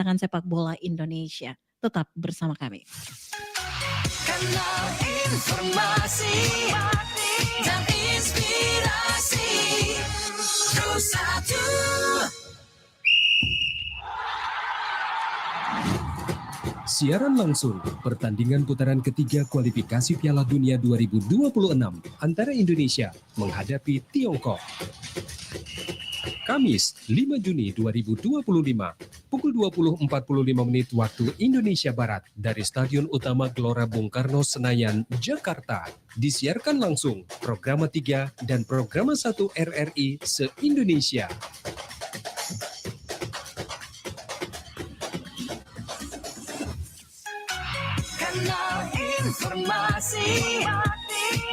Tangan sepak bola Indonesia. Tetap bersama kami. Kanal informasi dan inspirasi Pro 1. Siaran langsung pertandingan putaran ketiga kualifikasi Piala Dunia 2026 antara Indonesia menghadapi Tiongkok. Kamis 5 Juni 2025 pukul 20.45 waktu Indonesia Barat dari Stadion Utama Gelora Bung Karno Senayan, Jakarta. Disiarkan langsung Programa 3 dan Programa 1 RRI se-Indonesia. Kanal informasi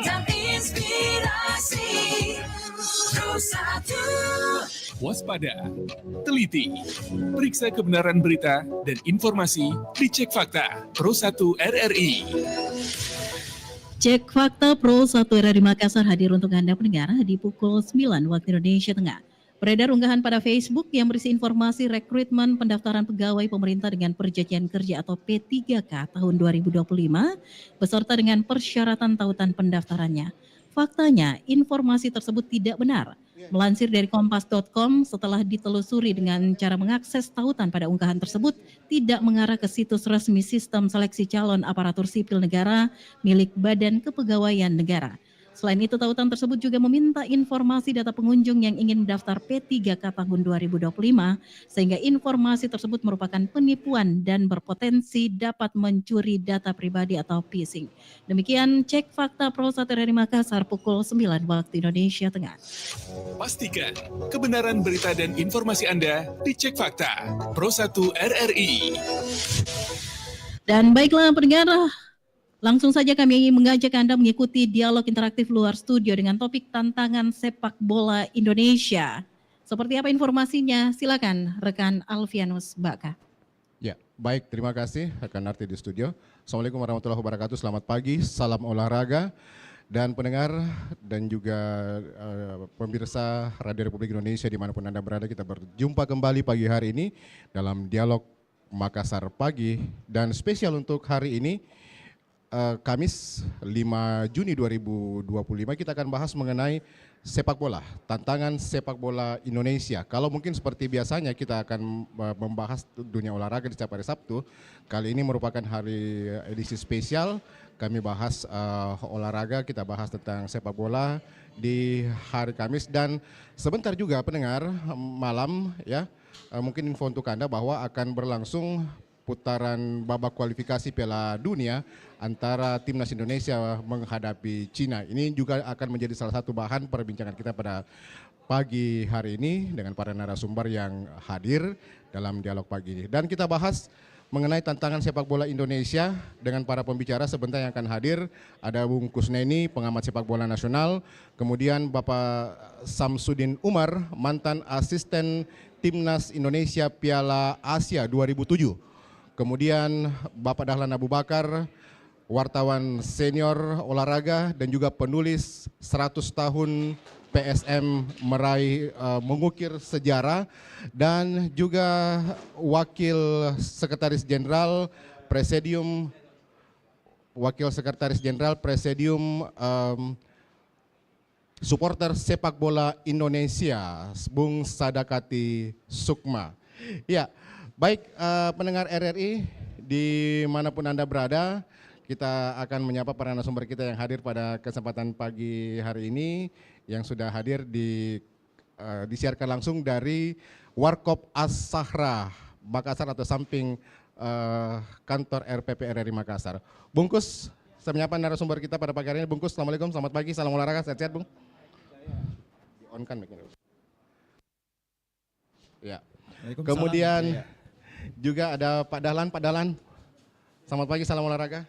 dan inspirasi Pro 1. Waspada, teliti, periksa kebenaran berita dan informasi dicek fakta Pro 1 RRI. Cek Fakta Pro 1 RRI Makassar hadir untuk Anda pendengar di pukul 9 waktu Indonesia Tengah. Beredar unggahan pada Facebook yang berisi informasi rekrutmen pendaftaran pegawai pemerintah dengan perjanjian kerja atau P3K tahun 2025 beserta dengan persyaratan tautan pendaftarannya. Faktanya, informasi tersebut tidak benar. Melansir dari kompas.com, setelah ditelusuri dengan cara mengakses tautan pada unggahan tersebut tidak mengarah ke situs resmi sistem seleksi calon aparatur sipil negara milik Badan Kepegawaian Negara. Selain itu, tautan tersebut juga meminta informasi data pengunjung yang ingin mendaftar P3K tahun 2025, sehingga informasi tersebut merupakan penipuan dan berpotensi dapat mencuri data pribadi atau phishing. Demikian Cek Fakta Pro 1 RRI Makassar pukul 9 waktu Indonesia Tengah. Pastikan kebenaran berita dan informasi Anda dicek fakta Pro 1 RRI. Dan baiklah pendengar, langsung saja kami ingin mengajak Anda mengikuti dialog interaktif luar studio dengan topik tantangan sepak bola Indonesia. Seperti apa informasinya? Silakan rekan Alfianus Baka. Ya, baik, terima kasih rekan Narti di studio. Assalamualaikum warahmatullahi wabarakatuh, selamat pagi, salam olahraga. Dan pendengar dan juga pemirsa Radio Republik Indonesia dimanapun Anda berada, kita berjumpa kembali pagi hari ini dalam dialog Makassar Pagi. Dan spesial untuk hari ini, Kamis 5 Juni 2025 kita akan bahas mengenai sepak bola, tantangan sepak bola Indonesia. Kalau mungkin seperti biasanya kita akan membahas dunia olahraga di setiap hari Sabtu, kali ini merupakan hari edisi spesial. Kami bahas olahraga, kita bahas tentang sepak bola di hari Kamis. Dan sebentar juga pendengar malam ya, mungkin info untuk Anda bahwa akan berlangsung putaran babak kualifikasi Piala Dunia antara timnas Indonesia menghadapi Cina. Ini juga akan menjadi salah satu bahan perbincangan kita pada pagi hari ini dengan para narasumber yang hadir dalam dialog pagi ini. Dan kita bahas mengenai tantangan sepak bola Indonesia dengan para pembicara sebentar yang akan hadir. Ada Bung Kusneni, pengamat sepak bola nasional, kemudian Bapak Samsudin Umar, mantan asisten timnas Indonesia Piala Asia 2007. Kemudian Bapak Dahlan Abu Bakar, wartawan senior olahraga dan juga penulis 100 tahun PSM meraih mengukir sejarah, dan juga Wakil Sekretaris Jenderal Presidium Supporter Sepak Bola Indonesia, Bung Sadakati Sukma. Ya. Baik, pendengar RRI dimanapun Anda berada, kita akan menyapa para narasumber kita yang hadir pada kesempatan pagi hari ini, yang sudah hadir disiarkan langsung dari Warkop As-Sahra Makassar atau samping kantor RPP RRI Makassar. Bungkus, saya menyapa narasumber kita pada pagi hari ini. Bungkus, Assalamualaikum, selamat pagi, salam olahraga, sehat-sehat Bung. Di-on-kan ya. Kemudian juga ada Pak Dahlan. Pak Dahlan, selamat pagi, salam olahraga.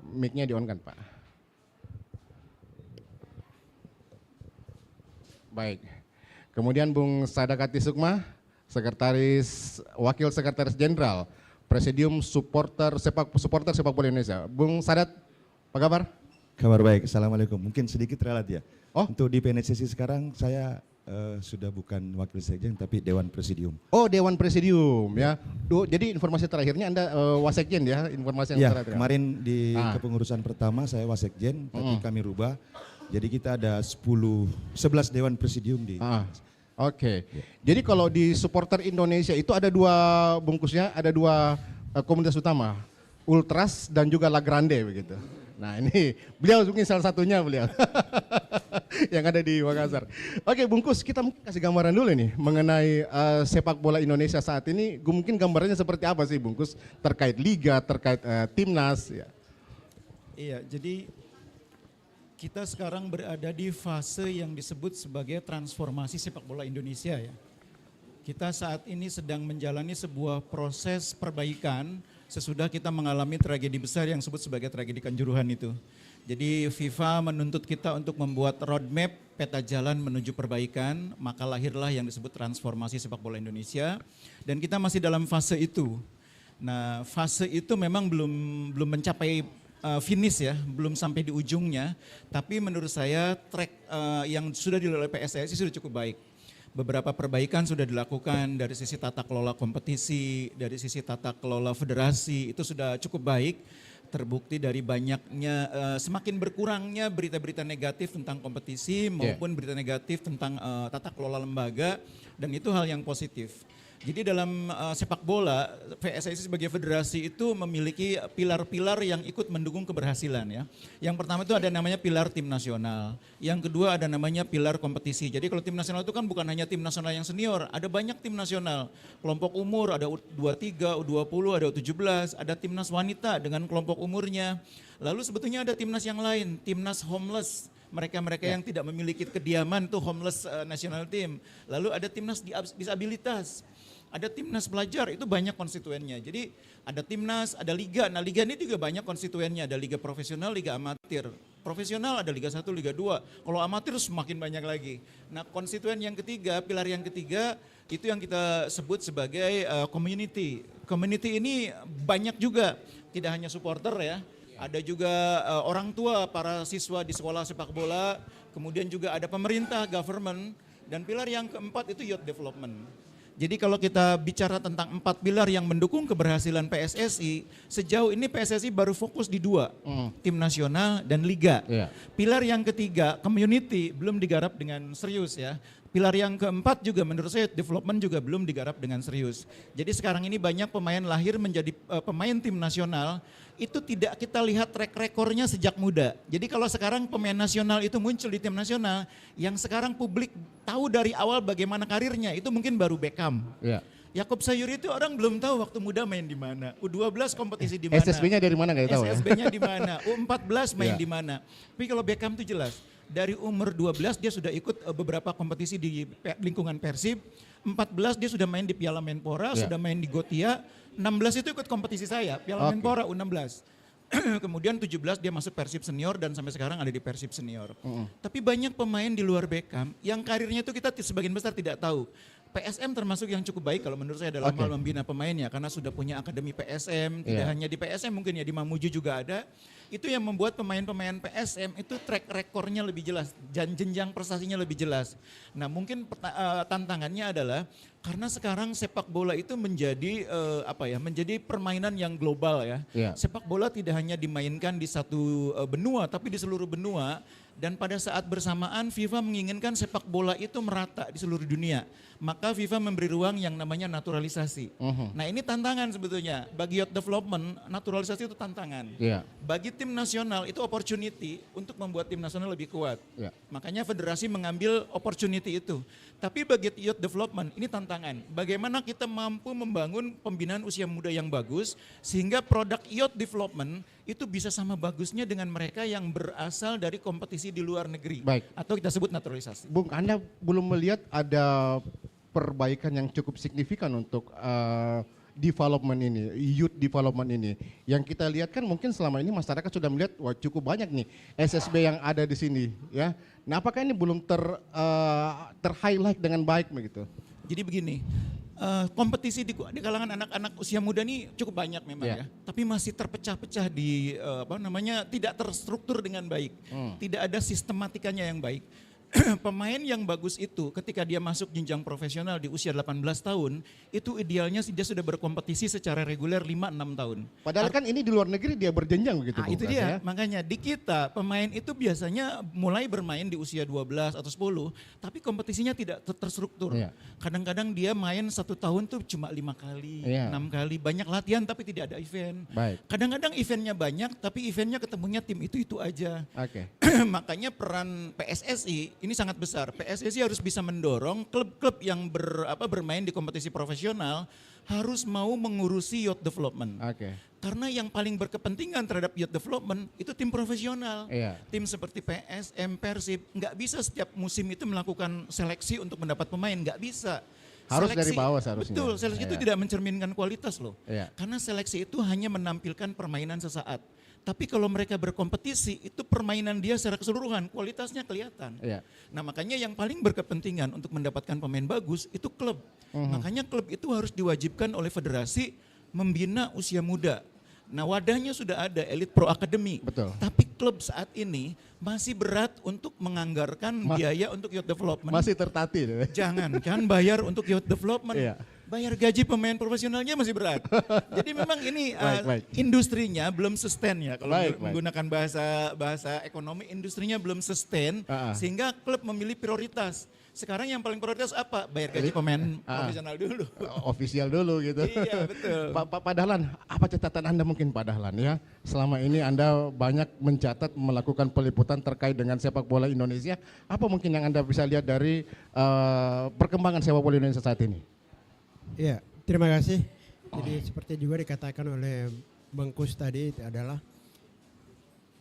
Mic-nya di-on kan Pak. Baik. Kemudian Bung Sadakati Sukma, Wakil Sekretaris Jenderal Presidium Supporter Sepak Bola Indonesia. Bung Sadat, apa kabar? Kabar baik, assalamualaikum. Mungkin sedikit relat ya. Oh. Untuk di PNSSI sekarang saya sudah bukan wakil sekjen tapi Dewan Presidium. Oh, Dewan Presidium ya. Jadi informasi terakhirnya Anda wasekjen ya, informasi yang Ya, terakhir. kemarin di kepengurusan pertama saya wasekjen, tapi kami rubah. Jadi kita ada 11 Dewan Presidium di. Oke. Jadi kalau di supporter Indonesia itu ada dua bungkusnya, ada dua komunitas utama, Ultras dan juga La Grande begitu. Nah ini beliau mungkin salah satunya beliau yang ada di Makassar. Oke bungkus, kita mungkin kasih gambaran dulu nih mengenai sepak bola Indonesia saat ini. Mungkin gambarannya seperti apa sih bungkus terkait liga, terkait timnas ya. Iya, jadi kita sekarang berada di fase yang disebut sebagai transformasi sepak bola Indonesia ya. Kita saat ini sedang menjalani sebuah proses perbaikan sesudah kita mengalami tragedi besar yang disebut sebagai tragedi Kanjuruhan itu. Jadi FIFA menuntut kita untuk membuat roadmap peta jalan menuju perbaikan, maka lahirlah yang disebut transformasi sepak bola Indonesia dan kita masih dalam fase itu. Nah, fase itu memang belum mencapai finish ya, belum sampai di ujungnya, tapi menurut saya track yang sudah dilalui PSSI sudah cukup baik. Beberapa perbaikan sudah dilakukan dari sisi tata kelola kompetisi, dari sisi tata kelola federasi, itu sudah cukup baik. Terbukti dari banyaknya, semakin berkurangnya berita-berita negatif tentang kompetisi maupun berita negatif tentang tata kelola lembaga, dan itu hal yang positif. Jadi dalam sepak bola, PSSI sebagai federasi itu memiliki pilar-pilar yang ikut mendukung keberhasilan ya. Yang pertama itu ada namanya pilar tim nasional. Yang kedua ada namanya pilar kompetisi. Jadi kalau tim nasional itu kan bukan hanya tim nasional yang senior, ada banyak tim nasional. Kelompok umur ada U23, U20, ada U17, ada timnas wanita dengan kelompok umurnya. Lalu sebetulnya ada timnas yang lain, timnas homeless. Mereka-mereka yang tidak memiliki kediaman itu homeless national team. Lalu ada timnas disabilitas. Ada timnas pelajar, itu banyak konstituennya. Jadi ada timnas, ada liga. Nah liga ini juga banyak konstituennya. Ada liga profesional, liga amatir. Profesional ada liga 1, liga 2. Kalau amatir semakin banyak lagi. Nah konstituen yang ketiga, pilar yang ketiga, itu yang kita sebut sebagai community. Community ini banyak juga, tidak hanya supporter ya. Ada juga orang tua, para siswa di sekolah sepak bola. Kemudian juga ada pemerintah, government. Dan pilar yang keempat itu youth development. Jadi kalau kita bicara tentang 4 pilar yang mendukung keberhasilan PSSI, sejauh ini PSSI baru fokus di 2, tim nasional dan liga. Pilar yang ketiga, community, belum digarap dengan serius ya. Pilar yang keempat juga menurut saya development juga belum digarap dengan serius. Jadi sekarang ini banyak pemain lahir menjadi pemain tim nasional, itu tidak kita lihat track recordnya sejak muda. Jadi kalau sekarang pemain nasional itu muncul di tim nasional, yang sekarang publik tahu dari awal bagaimana karirnya, itu mungkin baru Beckham. Yakub Sayuri itu orang belum tahu waktu muda main di mana, U12 kompetisi di mana. SSB-nya dari mana nggak tahu ya. SSB-nya di mana, U14 main di mana. Tapi kalau Beckham itu jelas, dari umur 12 dia sudah ikut beberapa kompetisi di lingkungan Persib, 14 dia sudah main di Piala Menpora, sudah main di Gotia, 16 itu ikut kompetisi saya, Piala Menpora U16. Kemudian 17 dia masuk Persib senior dan sampai sekarang ada di Persib senior. Tapi banyak pemain di luar Beckham yang karirnya itu kita sebagian besar tidak tahu. PSM termasuk yang cukup baik kalau menurut saya dalam hal membina pemainnya karena sudah punya akademi PSM, tidak hanya di PSM mungkin ya di Mamuju juga ada. Itu yang membuat pemain-pemain PSM itu track rekornya lebih jelas, dan jenjang prestasinya lebih jelas. Nah mungkin tantangannya adalah karena sekarang sepak bola itu menjadi menjadi permainan yang global ya. Sepak bola tidak hanya dimainkan di satu benua tapi di seluruh benua. Dan pada saat bersamaan FIFA menginginkan sepak bola itu merata di seluruh dunia. Maka FIFA memberi ruang yang namanya naturalisasi. Nah ini tantangan sebetulnya. Bagi youth development, naturalisasi itu tantangan. Bagi tim nasional itu opportunity untuk membuat tim nasional lebih kuat. Makanya federasi mengambil opportunity itu. Tapi bagi youth development ini tantangan. Bagaimana kita mampu membangun pembinaan usia muda yang bagus sehingga produk youth development itu bisa sama bagusnya dengan mereka yang berasal dari kompetisi di luar negeri. Atau kita sebut naturalisasi. Bung, Anda belum melihat ada perbaikan yang cukup signifikan untuk development ini, youth development ini. Yang kita lihat kan mungkin selama ini masyarakat sudah melihat wah cukup banyak nih SSB yang ada di sini ya. Nah, apakah ini belum ter-highlight dengan baik begitu? Jadi begini, kompetisi di kalangan anak-anak usia muda ini cukup banyak memang ya. Tapi masih terpecah-pecah di tidak terstruktur dengan baik. Tidak ada sistematikanya yang baik. pemain yang bagus itu ketika dia masuk jenjang profesional di usia 18 tahun, itu idealnya dia sudah berkompetisi secara reguler 5-6 tahun. Padahal kan ini di luar negeri dia berjenjang begitu. Nah, Bung itu Pras, dia, ya. makanya di kita pemain itu biasanya mulai bermain di usia 12 atau 10, tapi kompetisinya tidak terstruktur. Iya. Kadang-kadang dia main 1 tahun tuh cuma 5 kali, Iya. 6 kali, banyak latihan tapi tidak ada event. Baik. Kadang-kadang eventnya banyak, tapi eventnya ketemunya tim itu aja. Oke. Makanya peran PSSI ini sangat besar. PSSI harus bisa mendorong klub-klub yang bermain di kompetisi profesional harus mau mengurusi youth development. Oke. Karena yang paling berkepentingan terhadap youth development itu tim profesional. Iya. Tim seperti PSM, Persib, nggak bisa setiap musim itu melakukan seleksi untuk mendapat pemain, nggak bisa. Harus dari bawah seharusnya. Betul, seleksi itu Iya. tidak mencerminkan kualitas loh. Iya. Karena seleksi itu hanya menampilkan permainan sesaat. Tapi kalau mereka berkompetisi, itu permainan dia secara keseluruhan, kualitasnya kelihatan. Iya. Nah makanya yang paling berkepentingan untuk mendapatkan pemain bagus itu klub. Makanya klub itu harus diwajibkan oleh federasi membina usia muda. Nah wadahnya sudah ada, Elite Pro Academy. Betul. Tapi klub saat ini masih berat untuk menganggarkan biaya untuk youth development. Masih tertatih. Jangan bayar untuk youth development. Iya. Bayar gaji pemain profesionalnya masih berat. Jadi memang ini Baik. industrinya belum sustain ya. Kalau Baik. menggunakan bahasa ekonomi, industrinya belum sustain sehingga klub memilih prioritas. Sekarang yang paling prioritas apa? Bayar gaji pemain profesional dulu. Ofisial dulu gitu. Iya betul. Pak Dahlan, apa catatan Anda mungkin Pak Dahlan ya? Selama ini Anda banyak mencatat melakukan peliputan terkait dengan sepak bola Indonesia. Apa mungkin yang Anda bisa lihat dari perkembangan sepak bola Indonesia saat ini? Ya, terima kasih. Jadi seperti juga dikatakan oleh Bang Kus tadi adalah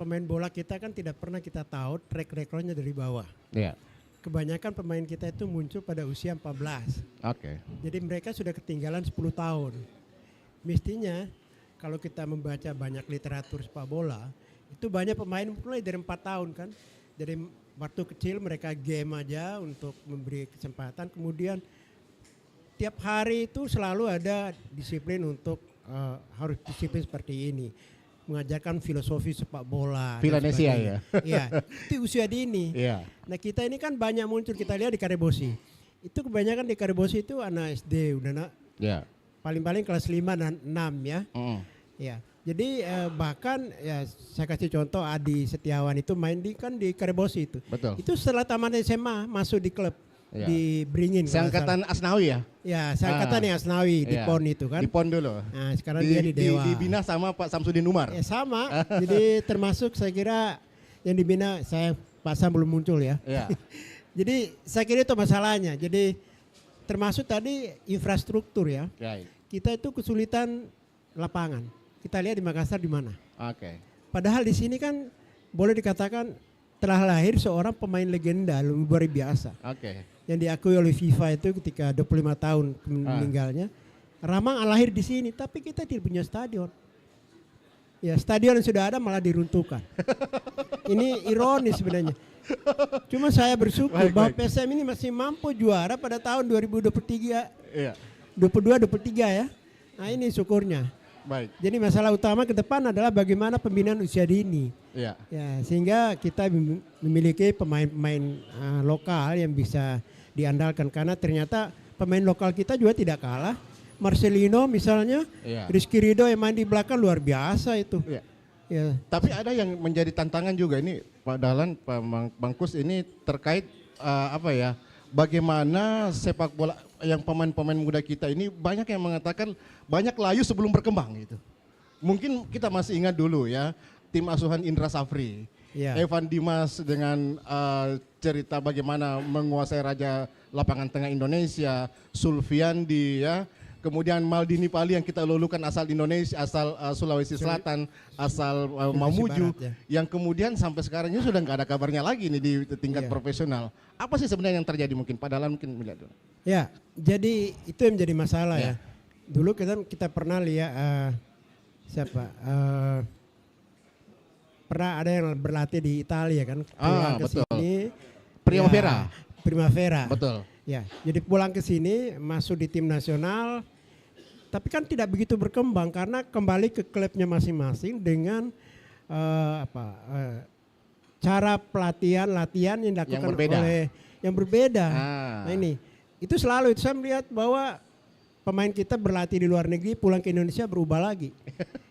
pemain bola kita kan tidak pernah kita tahu track recordnya dari bawah. Iya. Kebanyakan pemain kita itu muncul pada usia 14. Oke. Jadi mereka sudah ketinggalan 10 tahun. Mestinya kalau kita membaca banyak literatur sepak bola, itu banyak pemain mulai dari 4 tahun kan. Dari waktu kecil mereka game aja untuk memberi kesempatan, kemudian tiap hari itu selalu ada disiplin untuk harus disiplin seperti ini. Mengajarkan filosofi sepak bola. Villanesia ya? Iya, itu usia dini. Iya. Nah kita ini kan banyak muncul, kita lihat di Karebosi. Itu kebanyakan di Karebosi itu anak SD, udah Iya. paling-paling kelas 5 dan 6 ya. Ya. Jadi bahkan ya saya kasih contoh Adi Setiawan itu main di Karebosi itu. Betul. Itu setelah tamat SMA masuk di klub. Iya. Di Beringin. Seangkatan Asnawi ya? Ya, seangkatan yang Asnawi di Iya. PON itu kan. Di PON dulu. Nah, sekarang dia di Dewa. Dibina sama Pak Samsudin Umar. Ya sama. Jadi termasuk saya kira yang dibina Pak Sam belum muncul ya. Iya. Jadi saya kira itu masalahnya. Jadi termasuk tadi infrastruktur ya. Right. Kita itu kesulitan lapangan. Kita lihat di Makassar di mana. Oke. Padahal di sini kan boleh dikatakan telah lahir seorang pemain legenda luar biasa. Oke. Yang diakui oleh FIFA itu ketika 25 tahun meninggalnya. Ramang lahir di sini, tapi kita tidak punya stadion. Ya, stadion yang sudah ada malah diruntuhkan. Ini ironis sebenarnya. Cuma saya bersyukur bahwa PSM ini masih mampu juara pada tahun 2023. Iya. 22-23 ya. Nah ini syukurnya. Baik. Jadi masalah utama ke depan adalah bagaimana pembinaan usia dini. Iya. Ya, sehingga kita memiliki pemain-pemain lokal yang bisa diandalkan karena ternyata pemain lokal kita juga tidak kalah. Marcelino misalnya, Iya. Rizky Ridho yang main di belakang luar biasa itu. Iya. Ya. Tapi ada yang menjadi tantangan juga ini Pak Dahlan, Pak Bangkus ini terkait bagaimana sepak bola yang pemain-pemain muda kita ini banyak yang mengatakan banyak layu sebelum berkembang gitu. Mungkin kita masih ingat dulu ya tim asuhan Indra Safri, Ya. Evan Dimas dengan cerita bagaimana menguasai raja lapangan tengah Indonesia, Sulfiandi ya. Kemudian Maldini Pali yang kita lulukan asal Indonesia, asal Sulawesi Selatan, asal Mamuju, Barat, ya. yang kemudian sampai sekarang ini sudah nggak ada kabarnya lagi nih di tingkat Iya. profesional. Apa sih sebenarnya yang terjadi mungkin? Pak Dahlan mungkin melihat dulu. Ya, jadi itu yang menjadi masalah Ya. ya. Dulu kita pernah lihat pernah ada yang berlatih di Italia kan, pulang ke betul. sini. Primavera. Ya, Primavera. Betul. Ya, jadi pulang ke sini masuk di tim nasional, tapi kan tidak begitu berkembang karena kembali ke klubnya masing-masing dengan cara latihan yang dilakukan berbeda. oleh yang berbeda. Ah. Nah ini, itu selalu saya melihat bahwa pemain kita berlatih di luar negeri, pulang ke Indonesia berubah lagi.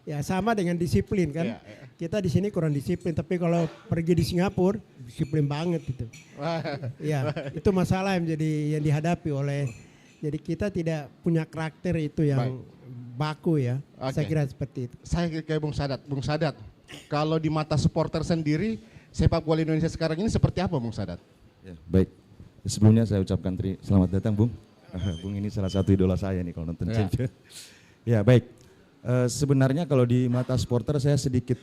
Ya sama dengan disiplin kan. Iya, iya. Kita di sini kurang disiplin, tapi kalau pergi di Singapura disiplin banget gitu. Ya itu masalah yang dihadapi oleh. Jadi kita tidak punya karakter itu yang baku ya. Oke. Saya kira seperti itu. Saya kayak Bung Sadat. Kalau di mata supporter sendiri, sepak bola Indonesia sekarang ini seperti apa, Bung Sadat? Ya, baik. Sebelumnya saya ucapkan selamat datang, Bung. Bung ini salah satu idola saya nih kalau nonton Champions. Ya, baik. Sebenarnya kalau di mata supporter saya sedikit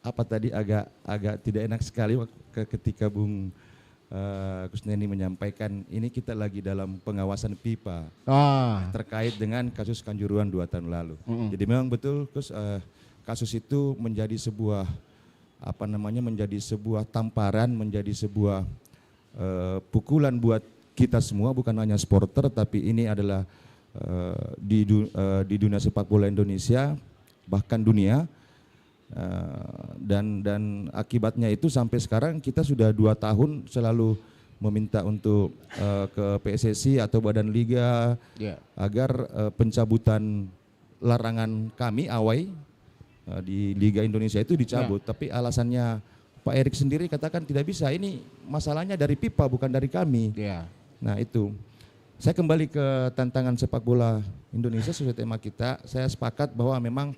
agak tidak enak sekali ketika Bung Kusneni menyampaikan ini kita lagi dalam pengawasan FIFA terkait dengan kasus Kanjuruhan 2 tahun lalu. Jadi memang betul kasus itu menjadi sebuah menjadi sebuah tamparan, menjadi sebuah pukulan buat kita semua, bukan hanya supporter tapi ini adalah di dunia sepak bola Indonesia bahkan dunia. Dan akibatnya itu sampai sekarang kita sudah 2 tahun selalu meminta untuk ke PSSI atau Badan Liga agar pencabutan larangan kami AWAI di Liga Indonesia itu dicabut. Tapi alasannya Pak Erik sendiri katakan tidak bisa, ini masalahnya dari FIFA bukan dari kami. Nah itu, saya kembali ke tantangan sepak bola Indonesia sesuai tema kita. Saya sepakat bahwa memang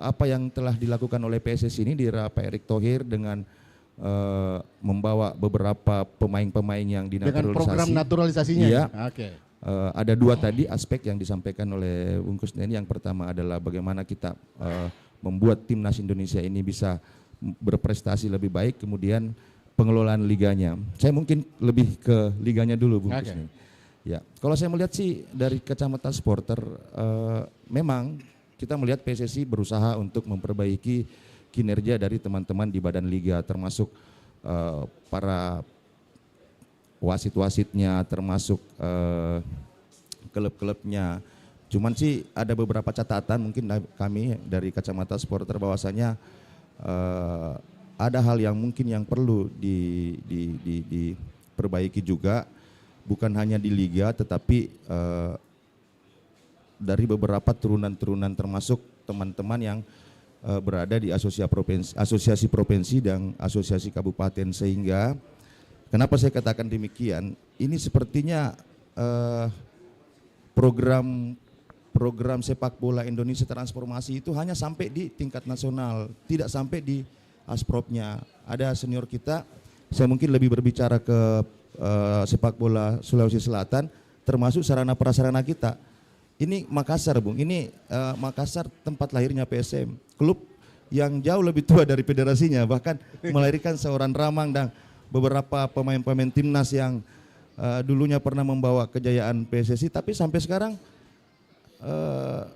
apa yang telah dilakukan oleh PSSI ini di era Pak Erick Thohir dengan membawa beberapa pemain-pemain yang dinaturalisasi. Dengan program naturalisasinya. Iya. Oke. Ada 2 tadi aspek yang disampaikan oleh Bung Kusneni. Yang pertama adalah bagaimana kita membuat timnas Indonesia ini bisa berprestasi lebih baik, kemudian pengelolaan liganya. Saya mungkin lebih ke liganya dulu, Bung Kusneni. Ya, kalau saya melihat sih dari kacamata supporter, memang kita melihat PSSI berusaha untuk memperbaiki kinerja dari teman-teman di Badan Liga, termasuk para wasit-wasitnya, termasuk klub-klubnya. Cuman sih ada beberapa catatan mungkin kami dari kacamata supporter bahwasanya ada hal yang mungkin yang perlu diperbaiki juga, bukan hanya di liga tetapi dari beberapa turunan-turunan termasuk teman-teman yang berada di asosiasi provinsi dan asosiasi kabupaten, sehingga kenapa saya katakan demikian, ini sepertinya program sepak bola Indonesia transformasi itu hanya sampai di tingkat nasional, tidak sampai di Asprofnya. Ada senior kita, saya mungkin lebih berbicara ke sepak bola Sulawesi Selatan, termasuk sarana prasarana kita. Ini Makassar, Bung, ini Makassar tempat lahirnya PSM, klub yang jauh lebih tua dari federasinya, bahkan melahirkan seorang Ramang dan beberapa pemain-pemain timnas yang dulunya pernah membawa kejayaan PSSI, tapi sampai sekarang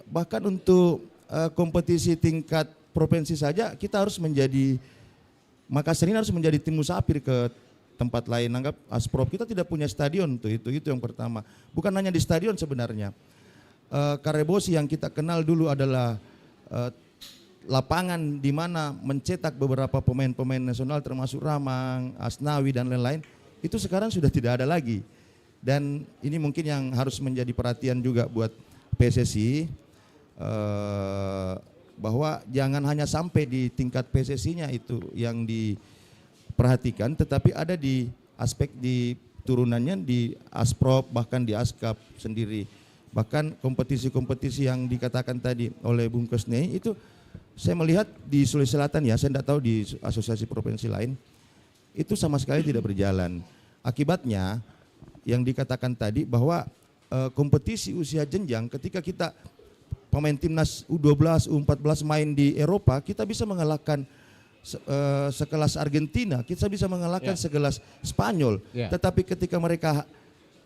bahkan untuk kompetisi tingkat provinsi saja kita harus menjadi, Makassar ini harus menjadi tim musafir ke tempat lain. Anggap Asprof kita tidak punya stadion tuh, itu yang pertama. Bukan hanya di stadion sebenarnya. Karebosi yang kita kenal dulu adalah lapangan di mana mencetak beberapa pemain-pemain nasional termasuk Ramang, Asnawi dan lain-lain, itu sekarang sudah tidak ada lagi. Dan ini mungkin yang harus menjadi perhatian juga buat PSSI, bahwa jangan hanya sampai di tingkat PSSI-nya itu yang diperhatikan, tetapi ada di aspek di turunannya di Asprop, bahkan di Askap sendiri. Bahkan kompetisi-kompetisi yang dikatakan tadi oleh Bung Kusneni itu saya melihat di Sulawesi Selatan, ya saya tidak tahu di asosiasi provinsi lain, itu sama sekali tidak berjalan. Akibatnya yang dikatakan tadi bahwa kompetisi usia jenjang, ketika kita pemain timnas U12, U14 main di Eropa, kita bisa mengalahkan sekelas Argentina, kita bisa mengalahkan sekelas Spanyol. Tetapi ketika mereka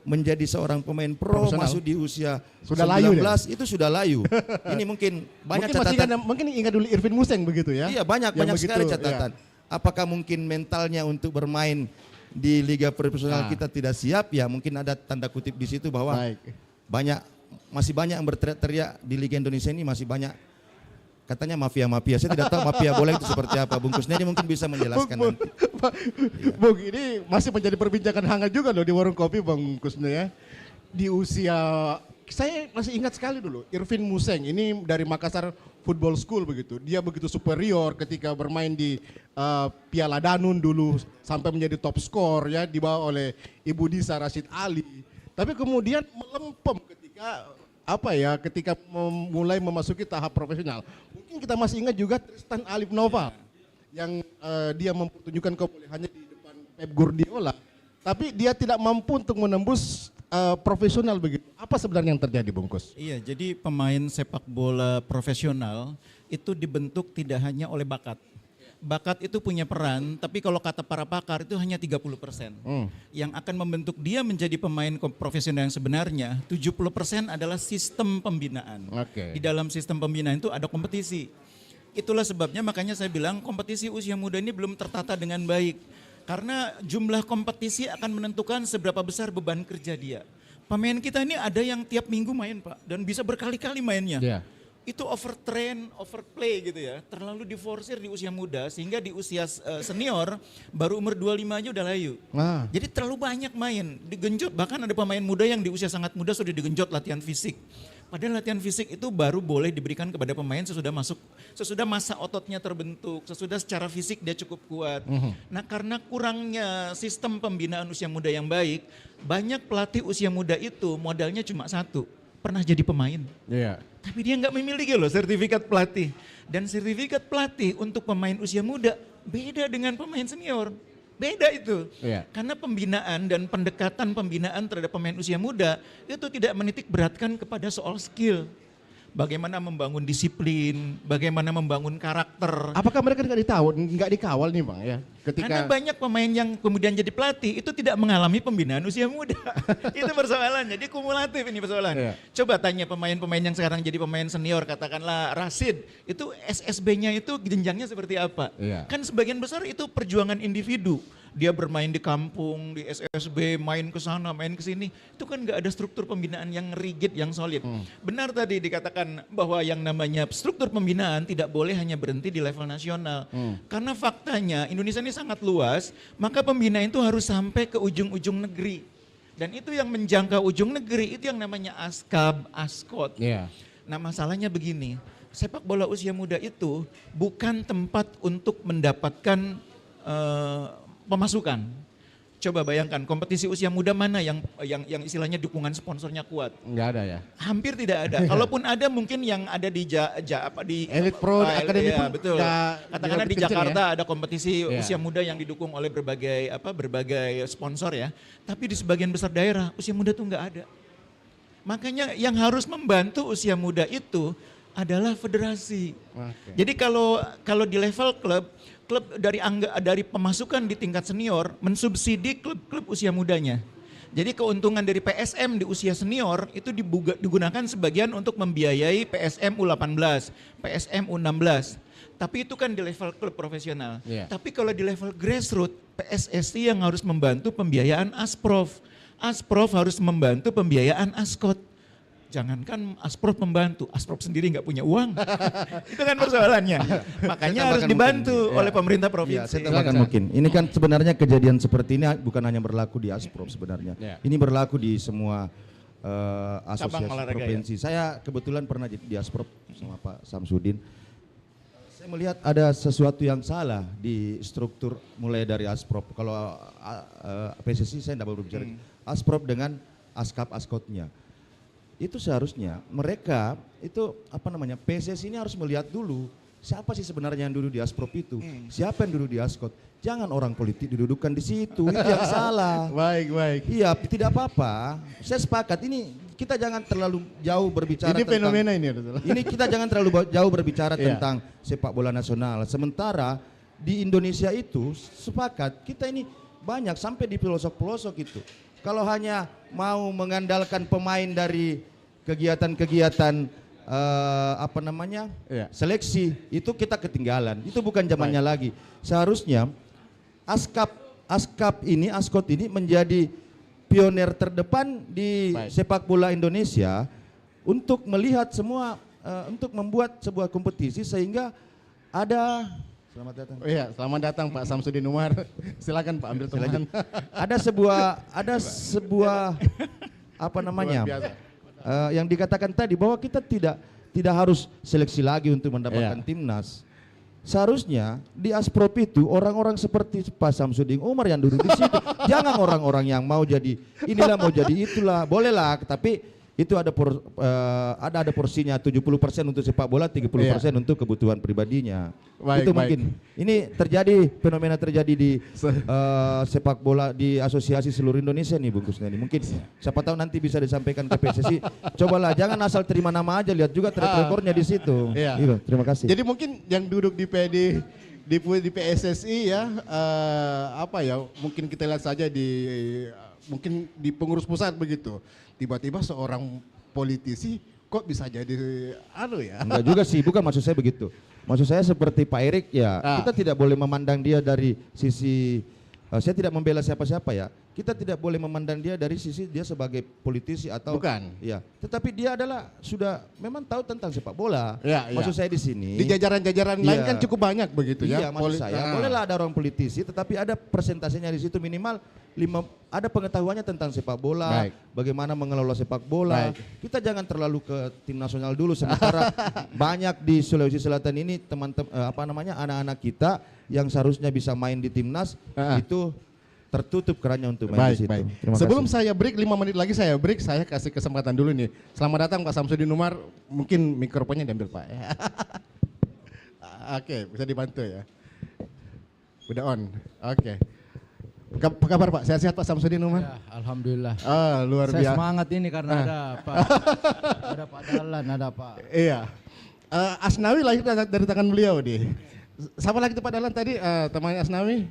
menjadi seorang pemain pro masuk di usia sudah 19 layu itu sudah layu. Ini mungkin banyak mungkin catatan. mungkin ingat dulu Irvin Museng begitu ya. Iya, banyak sekali catatan. Apakah mungkin mentalnya untuk bermain di liga profesional kita tidak siap? Ya mungkin ada tanda kutip di situ bahwa masih banyak yang berteriak-teriak di Liga Indonesia ini, masih banyak katanya mafia-mafia. Saya tidak tahu mafia bola itu seperti apa. Bung Kusnedi mungkin bisa menjelaskan nanti. Bung, ini masih menjadi perbincangan hangat juga loh di warung kopi Bung Kusne ya. Di usia, saya masih ingat sekali dulu, Irvin Museng, ini dari Makassar Football School begitu. Dia begitu superior ketika bermain di Piala Danun dulu sampai menjadi top skor ya, dibawa oleh Ibu Disa Rashid Ali. Tapi kemudian melempem ketika mulai memasuki tahap profesional. Mungkin kita masih ingat juga Tristan Alif Nova yang dia mempertunjukkan kebolehannya di depan Pep Guardiola, tapi dia tidak mampu untuk menembus profesional begitu. Apa sebenarnya yang terjadi, Bungkus? Iya, jadi pemain sepak bola profesional itu dibentuk tidak hanya oleh bakat. Bakat itu punya peran, tapi kalau kata para pakar itu hanya 30%. Yang akan membentuk dia menjadi pemain profesional yang sebenarnya, 70% adalah sistem pembinaan. Di dalam sistem pembinaan itu ada kompetisi. Itulah sebabnya makanya saya bilang kompetisi usia muda ini belum tertata dengan baik. Karena jumlah kompetisi akan menentukan seberapa besar beban kerja dia. Pemain kita ini ada yang tiap minggu main Pak, dan bisa berkali-kali mainnya. Itu overtrain, overplay gitu ya, terlalu diforsir di usia muda sehingga di usia senior baru umur 25 aja udah layu. Jadi terlalu banyak main, digenjot, bahkan ada pemain muda yang di usia sangat muda sudah digenjot latihan fisik. Padahal latihan fisik itu baru boleh diberikan kepada pemain sesudah masa ototnya terbentuk, sesudah secara fisik dia cukup kuat. Nah karena kurangnya sistem pembinaan usia muda yang baik, banyak pelatih usia muda itu modalnya cuma satu, pernah jadi pemain. Tapi dia nggak memiliki loh sertifikat pelatih. Dan sertifikat pelatih untuk pemain usia muda beda dengan pemain senior. Beda itu. Karena pembinaan dan pendekatan pembinaan terhadap pemain usia muda itu tidak menitik beratkan kepada soal skill. Bagaimana membangun disiplin, bagaimana membangun karakter. Apakah mereka nggak dikawal nih Bang ya? Karena banyak pemain yang kemudian jadi pelatih itu tidak mengalami pembinaan usia muda. Itu persoalannya, jadi kumulatif ini persoalan. Coba tanya pemain-pemain yang sekarang jadi pemain senior, katakanlah Rashid, itu SSB-nya itu jenjangnya seperti apa? Kan sebagian besar itu perjuangan individu. Dia bermain di kampung, di SSB, main ke sana, main ke sini. Itu kan nggak ada struktur pembinaan yang rigid, yang solid. Benar tadi dikatakan bahwa yang namanya struktur pembinaan tidak boleh hanya berhenti di level nasional. Karena faktanya Indonesia ini sangat luas, maka pembinaan itu harus sampai ke ujung-ujung negeri. Dan itu yang menjangkau ujung negeri, itu yang namanya ASKAB, ASKOT. Nah masalahnya begini, sepak bola usia muda itu bukan tempat untuk mendapatkan pemasukan. Coba bayangkan kompetisi usia muda mana yang istilahnya dukungan sponsornya kuat? Nggak ada ya? Hampir tidak ada. Kalaupun ada mungkin yang ada di Elite Pro Academy pun betul. Katakanlah di Jakarta ada kompetisi usia muda yang didukung oleh berbagai sponsor ya. Tapi di sebagian besar daerah usia muda tuh nggak ada. Makanya yang harus membantu usia muda itu adalah federasi. Jadi kalau di level klub dari pemasukan di tingkat senior mensubsidi klub-klub usia mudanya. Jadi keuntungan dari PSM di usia senior itu digunakan sebagian untuk membiayai PSM U18, PSM U16. Tapi itu kan di level klub profesional. Tapi kalau di level grassroots, PSSI yang harus membantu pembiayaan Asprof. Asprof harus membantu pembiayaan Askot. Jangankan Asprof membantu, Asprof sendiri nggak punya uang. Itu kan persoalannya. Makanya harus dibantu oleh pemerintah provinsi. Saya tambahkan mungkin. Ini kan sebenarnya kejadian seperti ini bukan hanya berlaku di Asprof sebenarnya. Ini berlaku di semua asosiasi provinsi. Saya kebetulan pernah di Asprof sama Pak Samsudin. Saya melihat ada sesuatu yang salah di struktur mulai dari Asprof. Kalau PSSI saya tidak baru bicara. Asprof dengan Askap Askotnya. Itu seharusnya mereka itu PSSI ini harus melihat dulu siapa sih sebenarnya yang duduk di Asprop itu, siapa yang duduk di Askot. Jangan orang politik didudukkan di situ, itu yang salah. Baik. Iya, tidak apa-apa. Saya sepakat ini kita jangan terlalu jauh berbicara ini tentang fenomena ini. Ini kita jangan terlalu jauh berbicara tentang sepak bola nasional. Sementara di Indonesia itu sepakat kita ini banyak sampai di pelosok-pelosok itu. Kalau hanya mau mengandalkan pemain dari kegiatan-kegiatan seleksi, itu kita ketinggalan. Itu bukan zamannya lagi. Seharusnya Askot ini menjadi pionir terdepan di sepak bola Indonesia untuk melihat semua untuk membuat sebuah kompetisi sehingga ada selamat datang. Oh iya, selamat datang Pak Samsudin Umar. Silakan Pak ambil teman. Ada sebuah apa namanya? Luar biasa. Yang dikatakan tadi bahwa kita tidak harus seleksi lagi untuk mendapatkan Iya. timnas. Seharusnya di Asprop itu orang-orang seperti Pak Samsudin Umar yang duduk di situ. Jangan orang-orang yang mau jadi inilah mau jadi itulah. Bolehlah, tapi itu ada porsinya 70% untuk sepak bola, 30% untuk kebutuhan pribadinya. Baik, itu baik. mungkin. Ini fenomena terjadi di sepak bola di asosiasi seluruh Indonesia nih Bung Kusnadi. Mungkin siapa tahu nanti bisa disampaikan ke PSSI. Cobalah jangan asal terima nama aja, lihat juga track recordnya di situ. Iya. Gitu, terima kasih. Jadi mungkin yang duduk di PSSI ya, apa ya, mungkin kita lihat saja mungkin di pengurus pusat begitu. Tiba-tiba seorang politisi kok bisa jadi ya. Enggak juga sih, bukan maksud saya begitu. Maksud saya seperti Pak Erik ya, kita tidak boleh memandang dia dari sisi, saya tidak membela siapa-siapa ya. Kita tidak boleh memandang dia dari sisi dia sebagai politisi atau Bukan. ya. Tetapi dia adalah sudah memang tahu tentang sepak bola. Ya, Maksud ya. saya di sini. Di jajaran-jajaran lain kan cukup banyak begitu ya. Iya, maksud saya bolehlah ada orang politisi, tetapi ada persentasenya di situ minimal ada pengetahuannya tentang sepak bola, Baik. bagaimana mengelola sepak bola. Baik. Kita jangan terlalu ke tim nasional dulu, sementara banyak di Sulawesi Selatan ini teman-teman anak-anak kita yang seharusnya bisa main di timnas itu tertutup kerannya untuk main di situ. Baik. Terima Sebelum kasih. saya break 5 menit lagi saya kasih kesempatan dulu nih. Selamat datang Pak Samsudin Umar. Mungkin mikrofonnya diambil Pak. Oke, bisa dibantu ya. Udah on. Oke. Apa kabar Pak? Sehat-sehat Pak Samsudin Umar? Ya, alhamdulillah. Luar Saya biasa. semangat ini karena ada Pak Dahlan, ada Pak. Iya. Asnawi lahir dari tangan beliau nih. Siapa lagi tuh Pak Dahlan tadi? Temannya Asnawi?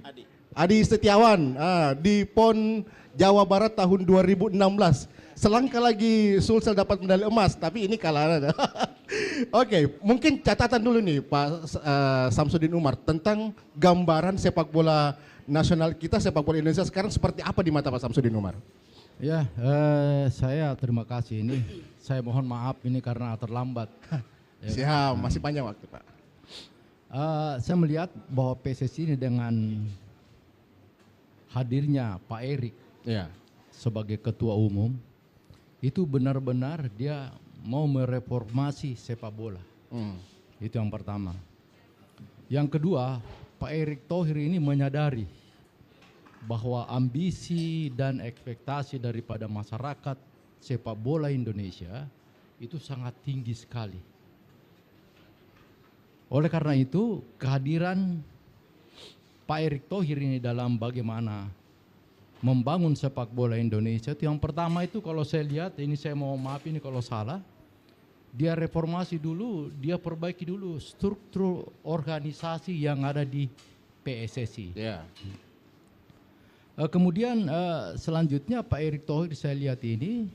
Adi Setiawan di PON Jawa Barat tahun 2016. Selangkah lagi Sulsel dapat medali emas, tapi ini kalah. Oke, mungkin catatan dulu nih Pak Samsudin Umar tentang gambaran sepak bola nasional kita, sepak bola Indonesia sekarang seperti apa di mata Pak Samsudin Umar? Ya, saya terima kasih ini. Saya mohon maaf ini karena terlambat. Siap, masih panjang waktu Pak. Saya melihat bahwa PSSI ini dengan hadirnya Pak Erik sebagai ketua umum itu benar-benar dia mau mereformasi sepak bola. Itu yang pertama. Yang kedua, Pak Erick Thohir ini menyadari bahwa ambisi dan ekspektasi daripada masyarakat sepak bola Indonesia itu sangat tinggi sekali. Oleh karena itu, kehadiran Pak Erick Thohir ini dalam bagaimana membangun sepak bola Indonesia itu yang pertama itu kalau saya lihat, ini saya mau maaf ini kalau salah, dia reformasi dulu, dia perbaiki dulu struktur organisasi yang ada di PSSI. Kemudian selanjutnya Pak Erick Thohir saya lihat ini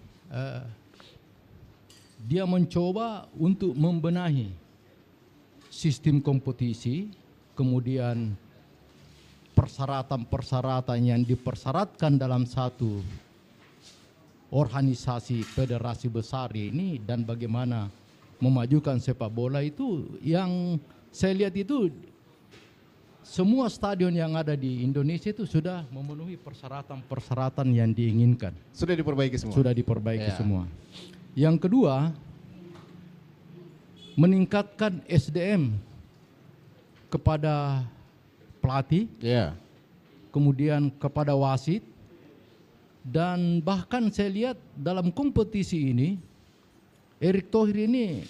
dia mencoba untuk membenahi sistem kompetisi, kemudian persyaratan-persyaratan yang dipersyaratkan dalam satu organisasi federasi besar ini dan bagaimana memajukan sepak bola itu yang saya lihat itu semua stadion yang ada di Indonesia itu sudah memenuhi persyaratan-persyaratan yang diinginkan. Sudah diperbaiki semua? Sudah diperbaiki semua. Yang kedua, meningkatkan SDM kepada pelatih, kemudian kepada wasit, dan bahkan saya lihat dalam kompetisi ini, Erick Thohir ini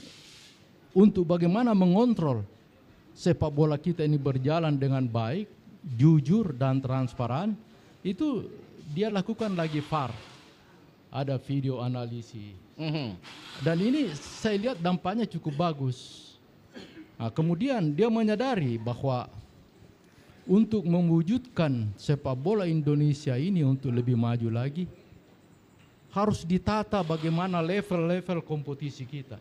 untuk bagaimana mengontrol sepak bola kita ini berjalan dengan baik, jujur dan transparan, itu dia lakukan lagi VAR, ada video analisis. Dan ini saya lihat dampaknya cukup bagus. Nah, kemudian dia menyadari bahwa untuk mewujudkan sepak bola Indonesia ini untuk lebih maju lagi, harus ditata bagaimana level-level kompetisi kita.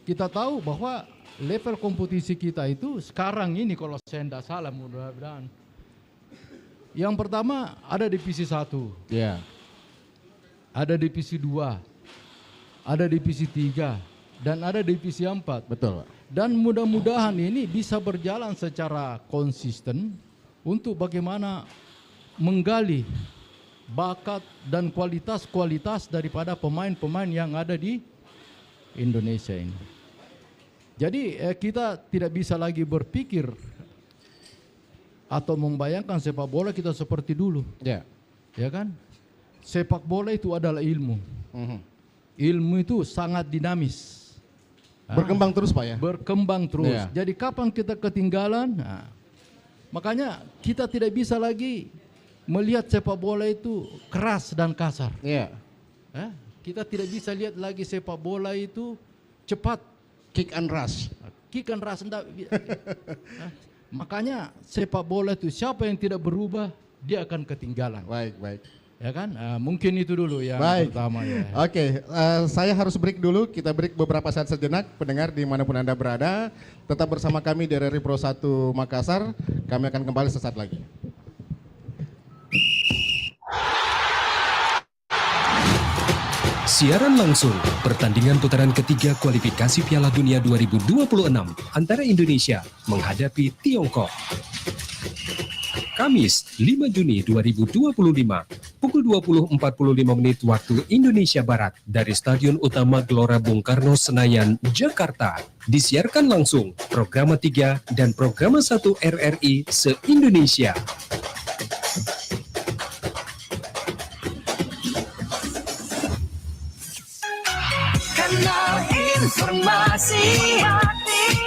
Kita tahu bahwa level kompetisi kita itu sekarang ini kalau saya tidak salah mudah-mudahan. Yang pertama ada divisi 1. Ada divisi 2. Ada divisi 3 dan ada divisi 4. Betul, Pak. Dan mudah-mudahan ini bisa berjalan secara konsisten untuk bagaimana menggali bakat dan kualitas-kualitas daripada pemain-pemain yang ada di Indonesia ini. Jadi kita tidak bisa lagi berpikir atau membayangkan sepak bola kita seperti dulu. Ya. Ya kan? Sepak bola itu adalah ilmu. Ilmu itu sangat dinamis. Berkembang terus, Pak ya? Berkembang terus. Ya. Jadi kapan kita ketinggalan? Nah, makanya kita tidak bisa lagi melihat sepak bola itu keras dan kasar. Iya. Kita tidak bisa lihat lagi sepak bola itu cepat. Kick and rush. Kick and rush. Makanya sepak bola itu siapa yang tidak berubah, dia akan ketinggalan. Baik, baik. Ya kan? Mungkin itu dulu yang pertama ya. Oke, saya harus break dulu. Kita break beberapa saat sejenak. Pendengar dimanapun Anda berada, tetap bersama kami di RRI Pro 1 Makassar. Kami akan kembali sesaat lagi. Siaran langsung pertandingan putaran ketiga kualifikasi Piala Dunia 2026 antara Indonesia menghadapi Tiongkok. Kamis 5 Juni 2025 pukul 20.45 waktu Indonesia Barat dari Stadion Utama Gelora Bung Karno Senayan, Jakarta. Disiarkan langsung Programa 3 dan Programa 1 RRI se-Indonesia. Kanal informasi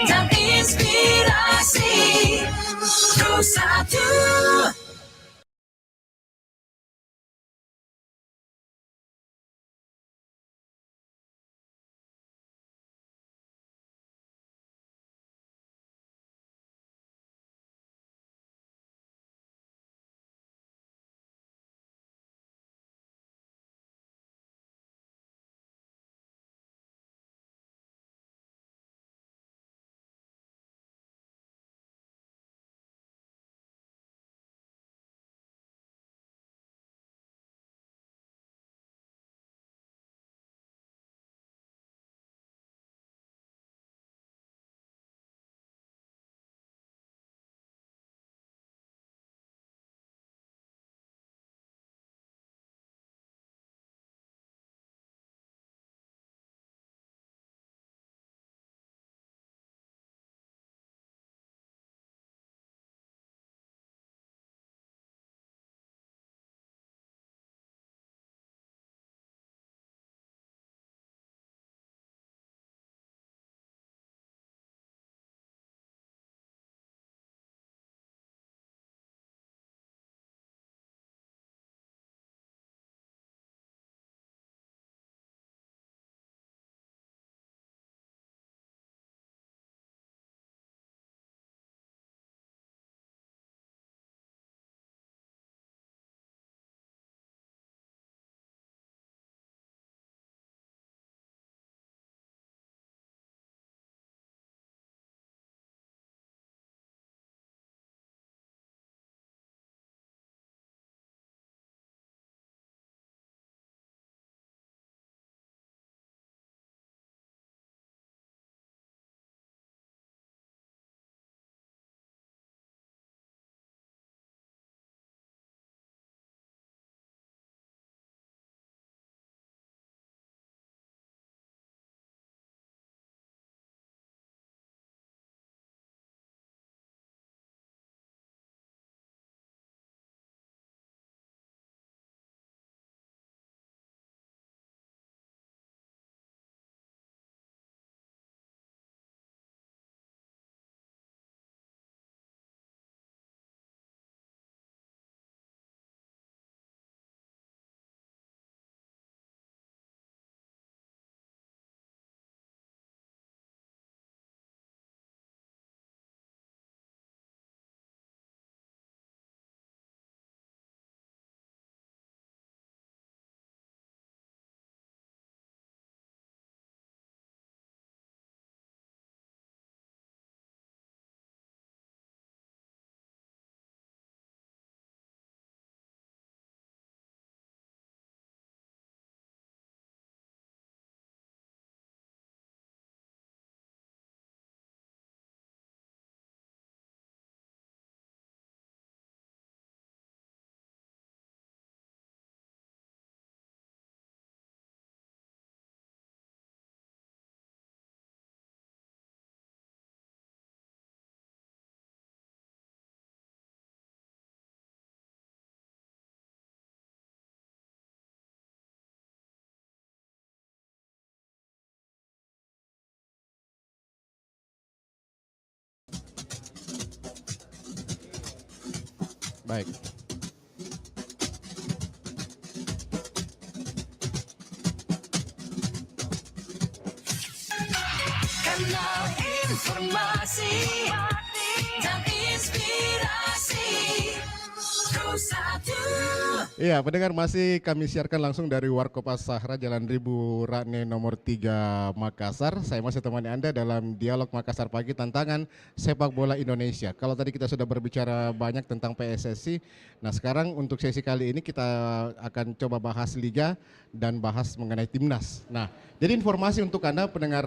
dan inspirasi Pro 1. Baik. Kanal informasi dan inspirasi. Terus satu. Iya, pendengar, masih kami siarkan langsung dari Warkop Sahra Jalan Ribu Rakne nomor 3 Makassar. Saya masih temani Anda dalam Dialog Makassar Pagi, tantangan sepak bola Indonesia. Kalau tadi kita sudah berbicara banyak tentang PSSI, nah sekarang untuk sesi kali ini kita akan coba bahas Liga dan bahas mengenai Timnas. Nah, jadi informasi untuk Anda pendengar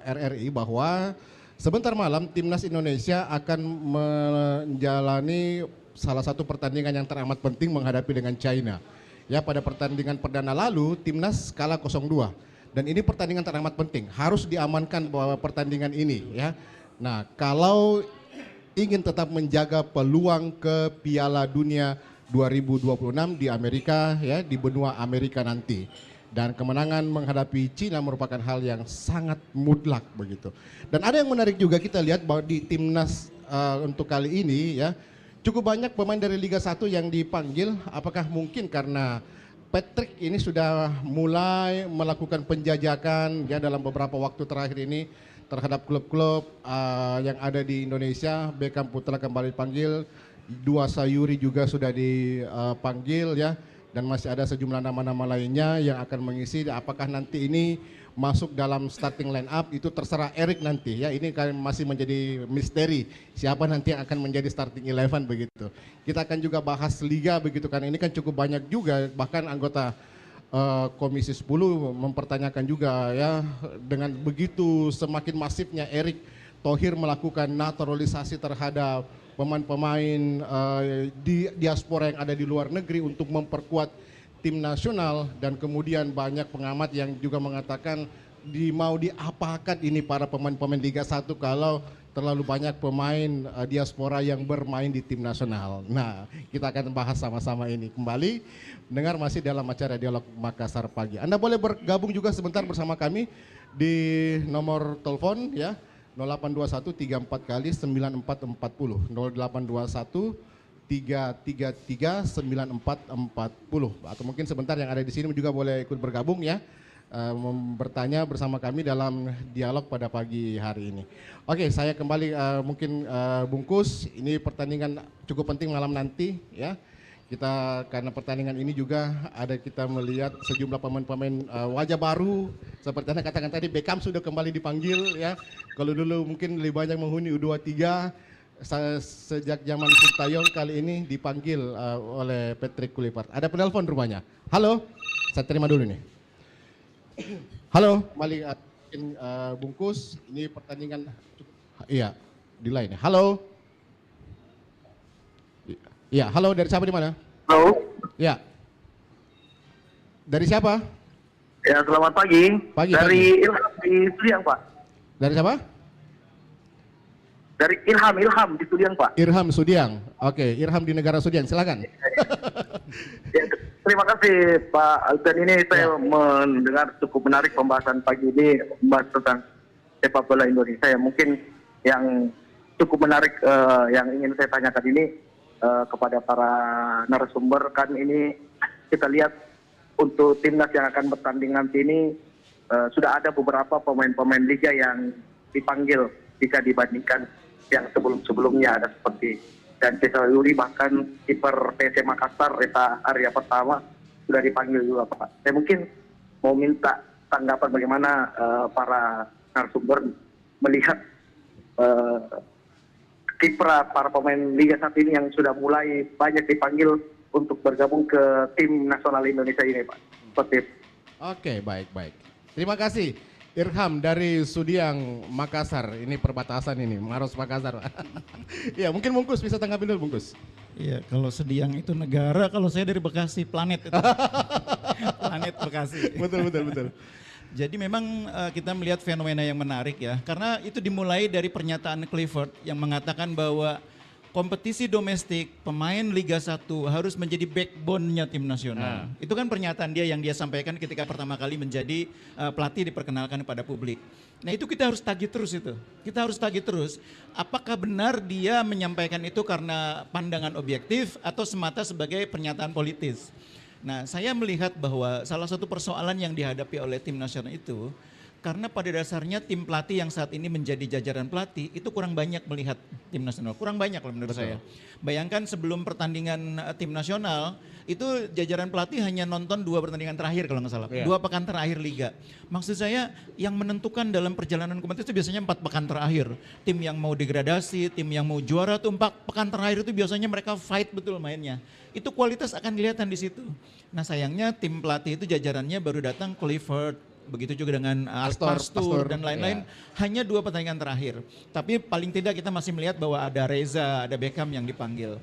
RRI bahwa sebentar malam Timnas Indonesia akan menjalani salah satu pertandingan yang teramat penting menghadapi dengan China. Ya, pada pertandingan perdana lalu Timnas kalah 0-2. Dan ini pertandingan teramat penting, harus diamankan bahwa pertandingan ini ya. Nah, kalau ingin tetap menjaga peluang ke Piala Dunia 2026 di Amerika ya, di benua Amerika nanti. Dan kemenangan menghadapi China merupakan hal yang sangat mutlak begitu. Dan ada yang menarik juga kita lihat bahwa di Timnas untuk kali ini ya, cukup banyak pemain dari Liga 1 yang dipanggil. Apakah mungkin karena Patrick ini sudah mulai melakukan penjajakan ya dalam beberapa waktu terakhir ini terhadap klub-klub yang ada di Indonesia. Beckham Putra kembali dipanggil, Dua Sayuri juga sudah dipanggil ya, dan masih ada sejumlah nama-nama lainnya yang akan mengisi. Apakah nanti ini masuk dalam starting line up itu terserah Erik nanti ya. Ini kan masih menjadi misteri siapa nanti yang akan menjadi starting 11 begitu. Kita akan juga bahas Liga begitu kan, ini kan cukup banyak juga, bahkan anggota Komisi 10 mempertanyakan juga ya, dengan begitu semakin masifnya Erik Thohir melakukan naturalisasi terhadap pemain-pemain di diaspora yang ada di luar negeri untuk memperkuat tim nasional, dan kemudian banyak pengamat yang juga mengatakan mau diapakan ini para pemain-pemain Liga 1 kalau terlalu banyak pemain diaspora yang bermain di tim nasional. Nah, kita akan bahas sama-sama ini kembali. Dengar masih dalam acara Dialog Makassar Pagi. Anda boleh bergabung juga sebentar bersama kami di nomor telepon ya 0821 34 kali 9440 0821 333 9440, atau mungkin sebentar yang ada di sini juga boleh ikut bergabung ya, bertanya bersama kami dalam dialog pada pagi hari ini. Oke, saya kembali mungkin bungkus, ini pertandingan cukup penting malam nanti ya. Kita karena pertandingan ini juga ada kita melihat sejumlah pemain-pemain wajah baru, seperti Anda katakan tadi, Beckham sudah kembali dipanggil ya. Kalau dulu mungkin lebih banyak menghuni U23, sejak zaman Sintayong, kali ini dipanggil oleh Patrick Kluivert. Ada penelpon rupanya. Halo, saya terima dulu nih. Halo, kembali bungkus. Ini pertandingan, iya di line. Halo. Iya, halo, dari siapa di mana? Halo. Ya. Dari siapa? Ya, selamat pagi. Dari Ilham di Sudiang, Pak. Dari siapa? Dari Ilham di Sudiang, Pak. Irham Sudiang. Oke, Irham di negara Sudiang. Silakan. Ya, terima kasih Pak Alten. Ini saya mendengar cukup menarik pembahasan pagi ini, membahas tentang sepak bola Indonesia. Ya, mungkin yang cukup menarik yang ingin saya tanyakan ini kepada para narasumber, kan ini kita lihat untuk timnas yang akan bertanding nanti ini sudah ada beberapa pemain-pemain liga yang dipanggil jika dibandingkan yang sebelum-sebelumnya, ada seperti dan Sayuri, bahkan kiper PSM Makassar Reza Arya Pertama sudah dipanggil juga, Pak. Saya mungkin mau minta tanggapan bagaimana para narasumber melihat kiprah para pemain Liga 1 ini yang sudah mulai banyak dipanggil untuk bergabung ke tim nasional Indonesia ini, Pak. Seperti itu. Oke, baik. Terima kasih Irham dari Sudiang, Makassar. Ini perbatasan ini, Maros Makassar. Ya, mungkin Bungkus bisa tanggapin dulu, Bungkus. Iya, kalau Sudiang itu negara, kalau saya dari Bekasi, planet itu. Planet Bekasi. Betul. Jadi memang kita melihat fenomena yang menarik ya, karena itu dimulai dari pernyataan Kluivert yang mengatakan bahwa kompetisi domestik, pemain Liga 1 harus menjadi backbone-nya tim nasional. Itu kan pernyataan dia yang dia sampaikan ketika pertama kali menjadi pelatih diperkenalkan kepada publik. Nah itu kita harus tagih terus itu. Kita harus tagih terus. Apakah benar dia menyampaikan itu karena pandangan objektif atau semata sebagai pernyataan politis? Nah saya melihat bahwa salah satu persoalan yang dihadapi oleh tim nasional itu karena pada dasarnya tim pelatih yang saat ini menjadi jajaran pelatih itu kurang banyak melihat tim nasional, kurang banyak lah menurut saya. Bayangkan sebelum pertandingan tim nasional itu jajaran pelatih hanya nonton 2 pertandingan terakhir kalau nggak salah, 2 pekan terakhir liga. Maksud saya yang menentukan dalam perjalanan kompetisi itu biasanya 4 pekan terakhir. Tim yang mau degradasi, tim yang mau juara tuh 4 pekan terakhir itu biasanya mereka fight betul mainnya. Itu kualitas akan kelihatan di situ. Nah sayangnya tim pelatih itu jajarannya baru datang Clifford, begitu juga dengan Pastur dan lain-lain, hanya 2 pertandingan terakhir. Tapi paling tidak kita masih melihat bahwa ada Reza, ada Beckham yang dipanggil.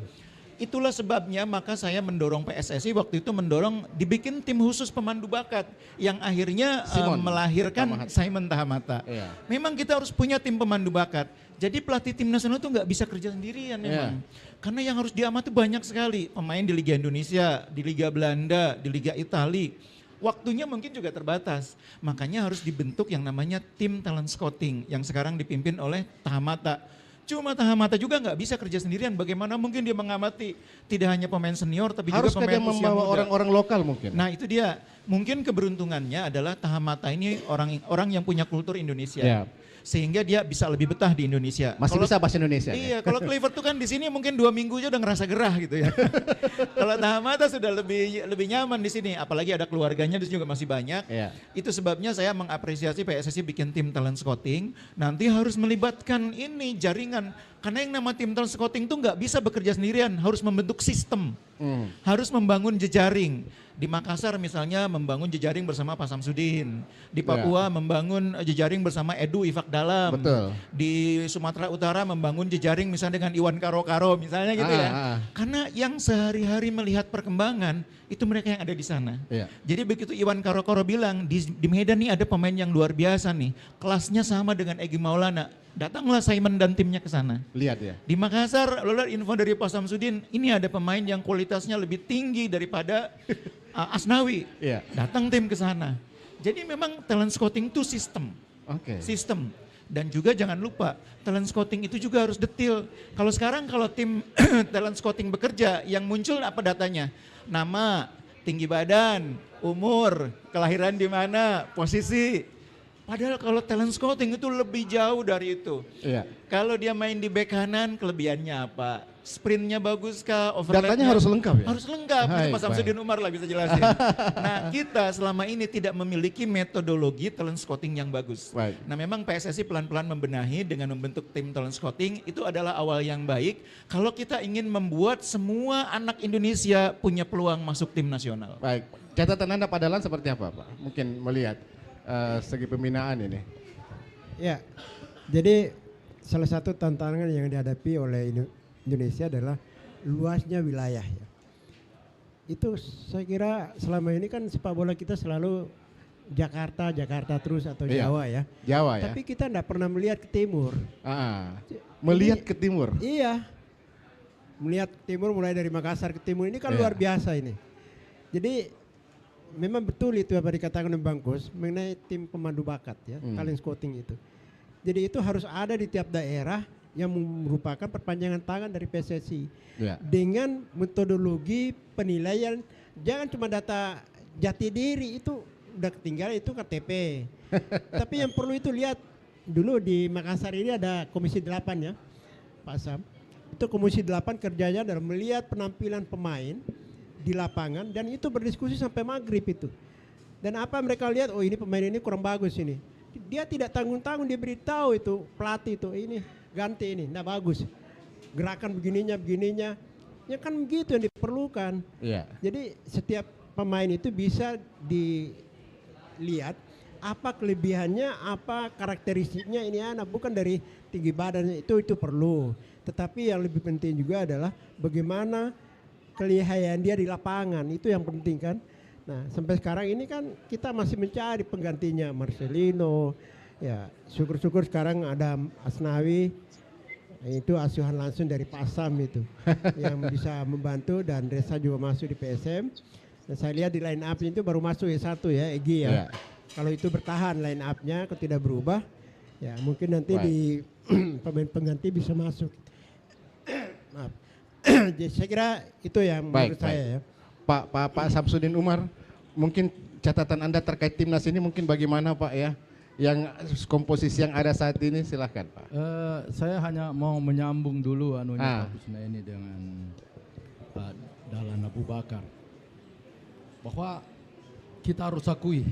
Itulah sebabnya maka saya mendorong PSSI waktu itu mendorong dibikin tim khusus pemandu bakat yang akhirnya melahirkan Simon Tahamata. Memang kita harus punya tim pemandu bakat. Jadi pelatih tim nasional itu nggak bisa kerja sendirian memang. Karena yang harus diamati banyak sekali. Pemain di Liga Indonesia, di Liga Belanda, di Liga Italia. Waktunya mungkin juga terbatas, makanya harus dibentuk yang namanya tim talent scouting yang sekarang dipimpin oleh Tahamata. Cuma Tahamata juga nggak bisa kerja sendirian, bagaimana mungkin dia mengamati tidak hanya pemain senior tapi juga pemain usia muda. Harus membawa orang-orang lokal mungkin. Nah itu dia, mungkin keberuntungannya adalah Tahamata ini orang yang punya kultur Indonesia. Sehingga dia bisa lebih betah di Indonesia. Masih bisa bahasa Indonesia. Iya, kalau Clifford tuh kan di sini mungkin 2 minggu aja udah ngerasa gerah gitu ya. Kalau Tahamata sudah lebih nyaman di sini, apalagi ada keluarganya di sini juga masih banyak. Itu sebabnya saya mengapresiasi PSSI bikin tim talent scouting, nanti harus melibatkan ini jaringan. Karena yang nama tim talent scouting tuh nggak bisa bekerja sendirian, harus membentuk sistem. Harus membangun jejaring. Di Makassar misalnya membangun jejaring bersama Pak Samsudin. Di Papua membangun jejaring bersama Edu Ifak Dalam. Di Sumatera Utara membangun jejaring misalnya dengan Iwan Karo-Karo misalnya gitu ya. Karena yang sehari-hari melihat perkembangan itu mereka yang ada di sana. Jadi begitu Iwan Karo-Karo bilang di Medan nih ada pemain yang luar biasa nih. Kelasnya sama dengan Egy Maulana. Datanglah Simon dan timnya ke sana. Lihat ya. Di Makassar, lalu info dari Pak Samsudin, ini ada pemain yang kualitasnya lebih tinggi daripada Asnawi. Datang tim ke sana. Jadi memang talent scouting itu sistem. Sistem. Dan juga jangan lupa, talent scouting itu juga harus detail. Kalau sekarang kalau tim talent scouting bekerja, yang muncul apa datanya? Nama, tinggi badan, umur, kelahiran di mana, posisi. Padahal kalau talent scouting itu lebih jauh dari itu. Kalau dia main di bek kanan, kelebihannya apa? Sprintnya bagus kah? Overlapnya datanya harus lengkap ya? Harus lengkap, itu Mas Samsudin Umar lah bisa jelasin. Nah kita selama ini tidak memiliki metodologi talent scouting yang bagus. Nah memang PSSI pelan-pelan membenahi dengan membentuk tim talent scouting, itu adalah awal yang baik. Kalau kita ingin membuat semua anak Indonesia punya peluang masuk tim nasional. Baik, catatan Anda Pak Dahlan seperti apa Pak? Mungkin melihat segi pembinaan ini. Ya, jadi salah satu tantangan yang dihadapi oleh Indonesia adalah luasnya wilayah. Ya. Itu saya kira selama ini kan sepak bola kita selalu Jakarta terus atau Jawa ya. Jawa ya. Tapi kita tidak pernah melihat ke timur. Melihat ke timur? Iya. Melihat ke timur mulai dari Makassar ke timur ini kan luar biasa ini. Jadi memang betul itu apa dikatakan oleh Bang Kus mengenai tim pemandu bakat ya, talent scouting itu. Jadi itu harus ada di tiap daerah yang merupakan perpanjangan tangan dari PSSI. Dengan metodologi penilaian, jangan cuma data jati diri itu udah ketinggalan itu KTP. Tapi yang perlu itu lihat dulu di Makassar ini ada Komisi 8 ya, Pak Sam. Itu Komisi 8 kerjanya adalah melihat penampilan pemain di lapangan dan itu berdiskusi sampai maghrib itu. Dan apa mereka lihat, oh ini pemain ini kurang bagus ini. Dia tidak tanggung-tanggung, dia beritahu itu pelatih itu ini ganti ini, enggak bagus. Gerakan begininya, ya kan begitu yang diperlukan. Jadi setiap pemain itu bisa dilihat apa kelebihannya, apa karakteristiknya ini anak, bukan dari tinggi badannya itu perlu. Tetapi yang lebih penting juga adalah bagaimana kelihayan dia di lapangan, itu yang penting kan. Nah sampai sekarang ini kan kita masih mencari penggantinya Marcelino, ya syukur-syukur sekarang ada Asnawi, Itu asuhan langsung dari Pak Sam itu yang bisa membantu, dan Reza juga masuk di PSM. Dan saya lihat di line up itu baru masuk satu ya, Egy ya. Kalau itu bertahan line up-nya, kalau tidak berubah, ya mungkin nanti di pemain pengganti bisa masuk. Maaf. Jadi saya kira itu yang menurut saya ya. Pak Samsudin Umar, mungkin catatan Anda terkait timnas ini mungkin bagaimana Pak ya? Yang komposisi yang ada saat ini, silahkan Pak. Saya hanya mau menyambung dulu Pak Kusna ini dengan Pak Dahlan Abu Bakar, bahwa kita harus akui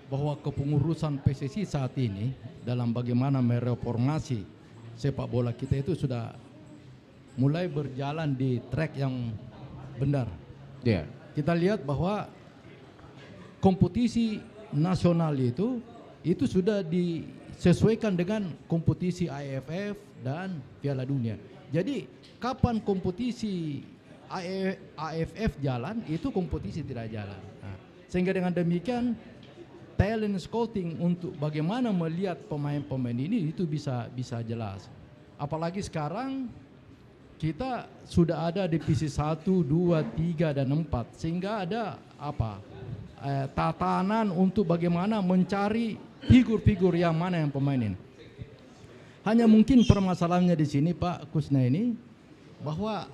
bahwa kepengurusan PSSI saat ini dalam bagaimana mereformasi sepak bola kita itu sudah mulai berjalan di track yang benar. Kita lihat bahwa kompetisi nasional itu sudah disesuaikan dengan kompetisi AFF dan Piala Dunia. Jadi kapan kompetisi AFF jalan, itu kompetisi tidak jalan. Sehingga dengan demikian talent scouting untuk bagaimana melihat pemain-pemain ini itu bisa jelas. Apalagi sekarang kita sudah ada divisi 1, 2, 3 dan 4, sehingga ada tatanan untuk bagaimana mencari figur-figur yang mana yang pemain ini. Hanya mungkin permasalahannya di sini Pak Kusna ini, bahwa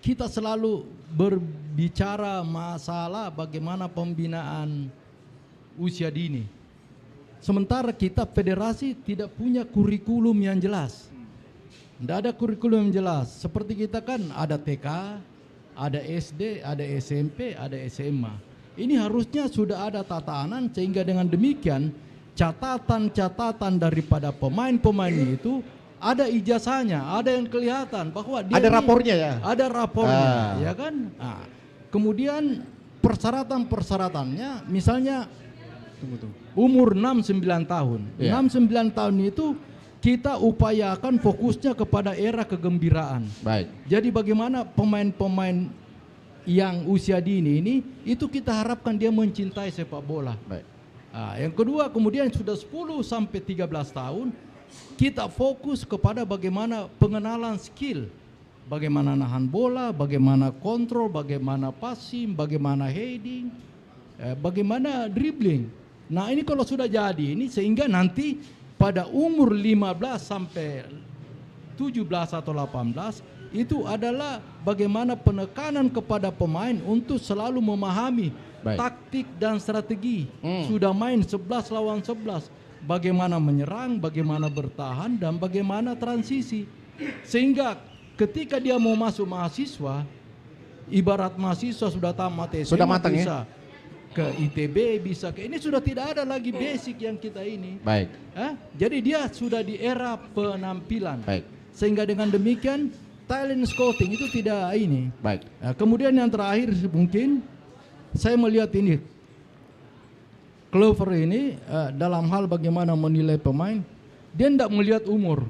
kita selalu berbicara masalah bagaimana pembinaan usia dini. Sementara kita federasi tidak punya kurikulum yang jelas. Tidak ada kurikulum yang jelas. Seperti kita kan ada TK, ada SD, ada SMP, ada SMA. Ini harusnya sudah ada tatanan, sehingga dengan demikian catatan-catatan daripada pemain-pemain itu ada ijazahnya, ada yang kelihatan bahwa dia ada rapornya ya. Ada rapornya, ya kan? Kemudian persyaratan-persyaratannya, misalnya umur 6-9 tahun. 6-9 tahun itu kita upayakan fokusnya kepada era kegembiraan. Jadi bagaimana pemain-pemain yang usia dini ini itu kita harapkan dia mencintai sepak bola. Yang kedua, kemudian sudah 10-13 tahun kita fokus kepada bagaimana pengenalan skill, bagaimana nahan bola, bagaimana kontrol, bagaimana passing, bagaimana heading, bagaimana dribbling. Nah, ini kalau sudah jadi ini, sehingga nanti pada umur 15 sampai 17 atau 18 itu adalah bagaimana penekanan kepada pemain untuk selalu memahami taktik dan strategi. Sudah main 11 lawan 11, bagaimana menyerang, bagaimana bertahan, dan bagaimana transisi. Sehingga ketika dia mau masuk mahasiswa, ibarat mahasiswa sudah tamat SMA, sudah matang bisa ke ITB, bisa ke ini, sudah tidak ada lagi basic yang kita ini. Jadi dia sudah di era penampilan. Sehingga dengan demikian talent scouting itu tidak ini. Kemudian yang terakhir mungkin saya melihat ini, Clover ini dalam hal bagaimana menilai pemain, dia tidak melihat umur,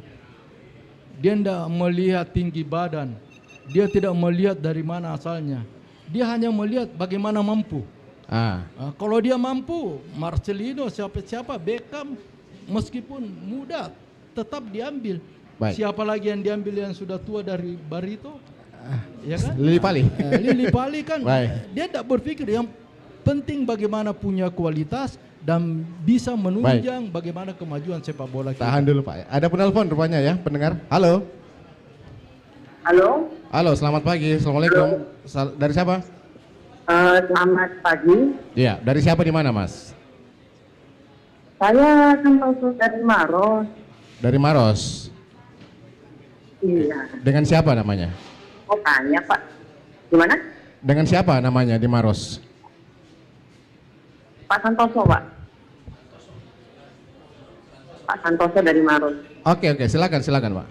dia tidak melihat tinggi badan, dia tidak melihat dari mana asalnya, dia hanya melihat bagaimana mampu. Kalau dia mampu, Marcelino, siapa-siapa, Beckham, meskipun muda tetap diambil. Siapa lagi yang diambil yang sudah tua dari Barito? Ya kan? Lili Pali. Lili Pali kan dia tidak berpikir, yang penting bagaimana punya kualitas dan bisa menunjang bagaimana kemajuan sepak bola kita. Tahan dulu Pak. Ada penelpon rupanya ya, pendengar. Halo. Halo. Halo, selamat pagi. Assalamualaikum. Dari siapa? Selamat pagi. Iya, dari siapa, di mana Mas? Saya Santoso dari Maros. Dari Maros. Iya. Dengan siapa namanya? Mau tanya Pak, gimana? Dengan siapa namanya di Maros? Pak Santoso Pak. Pak Santoso dari Maros. Oke, silakan Pak.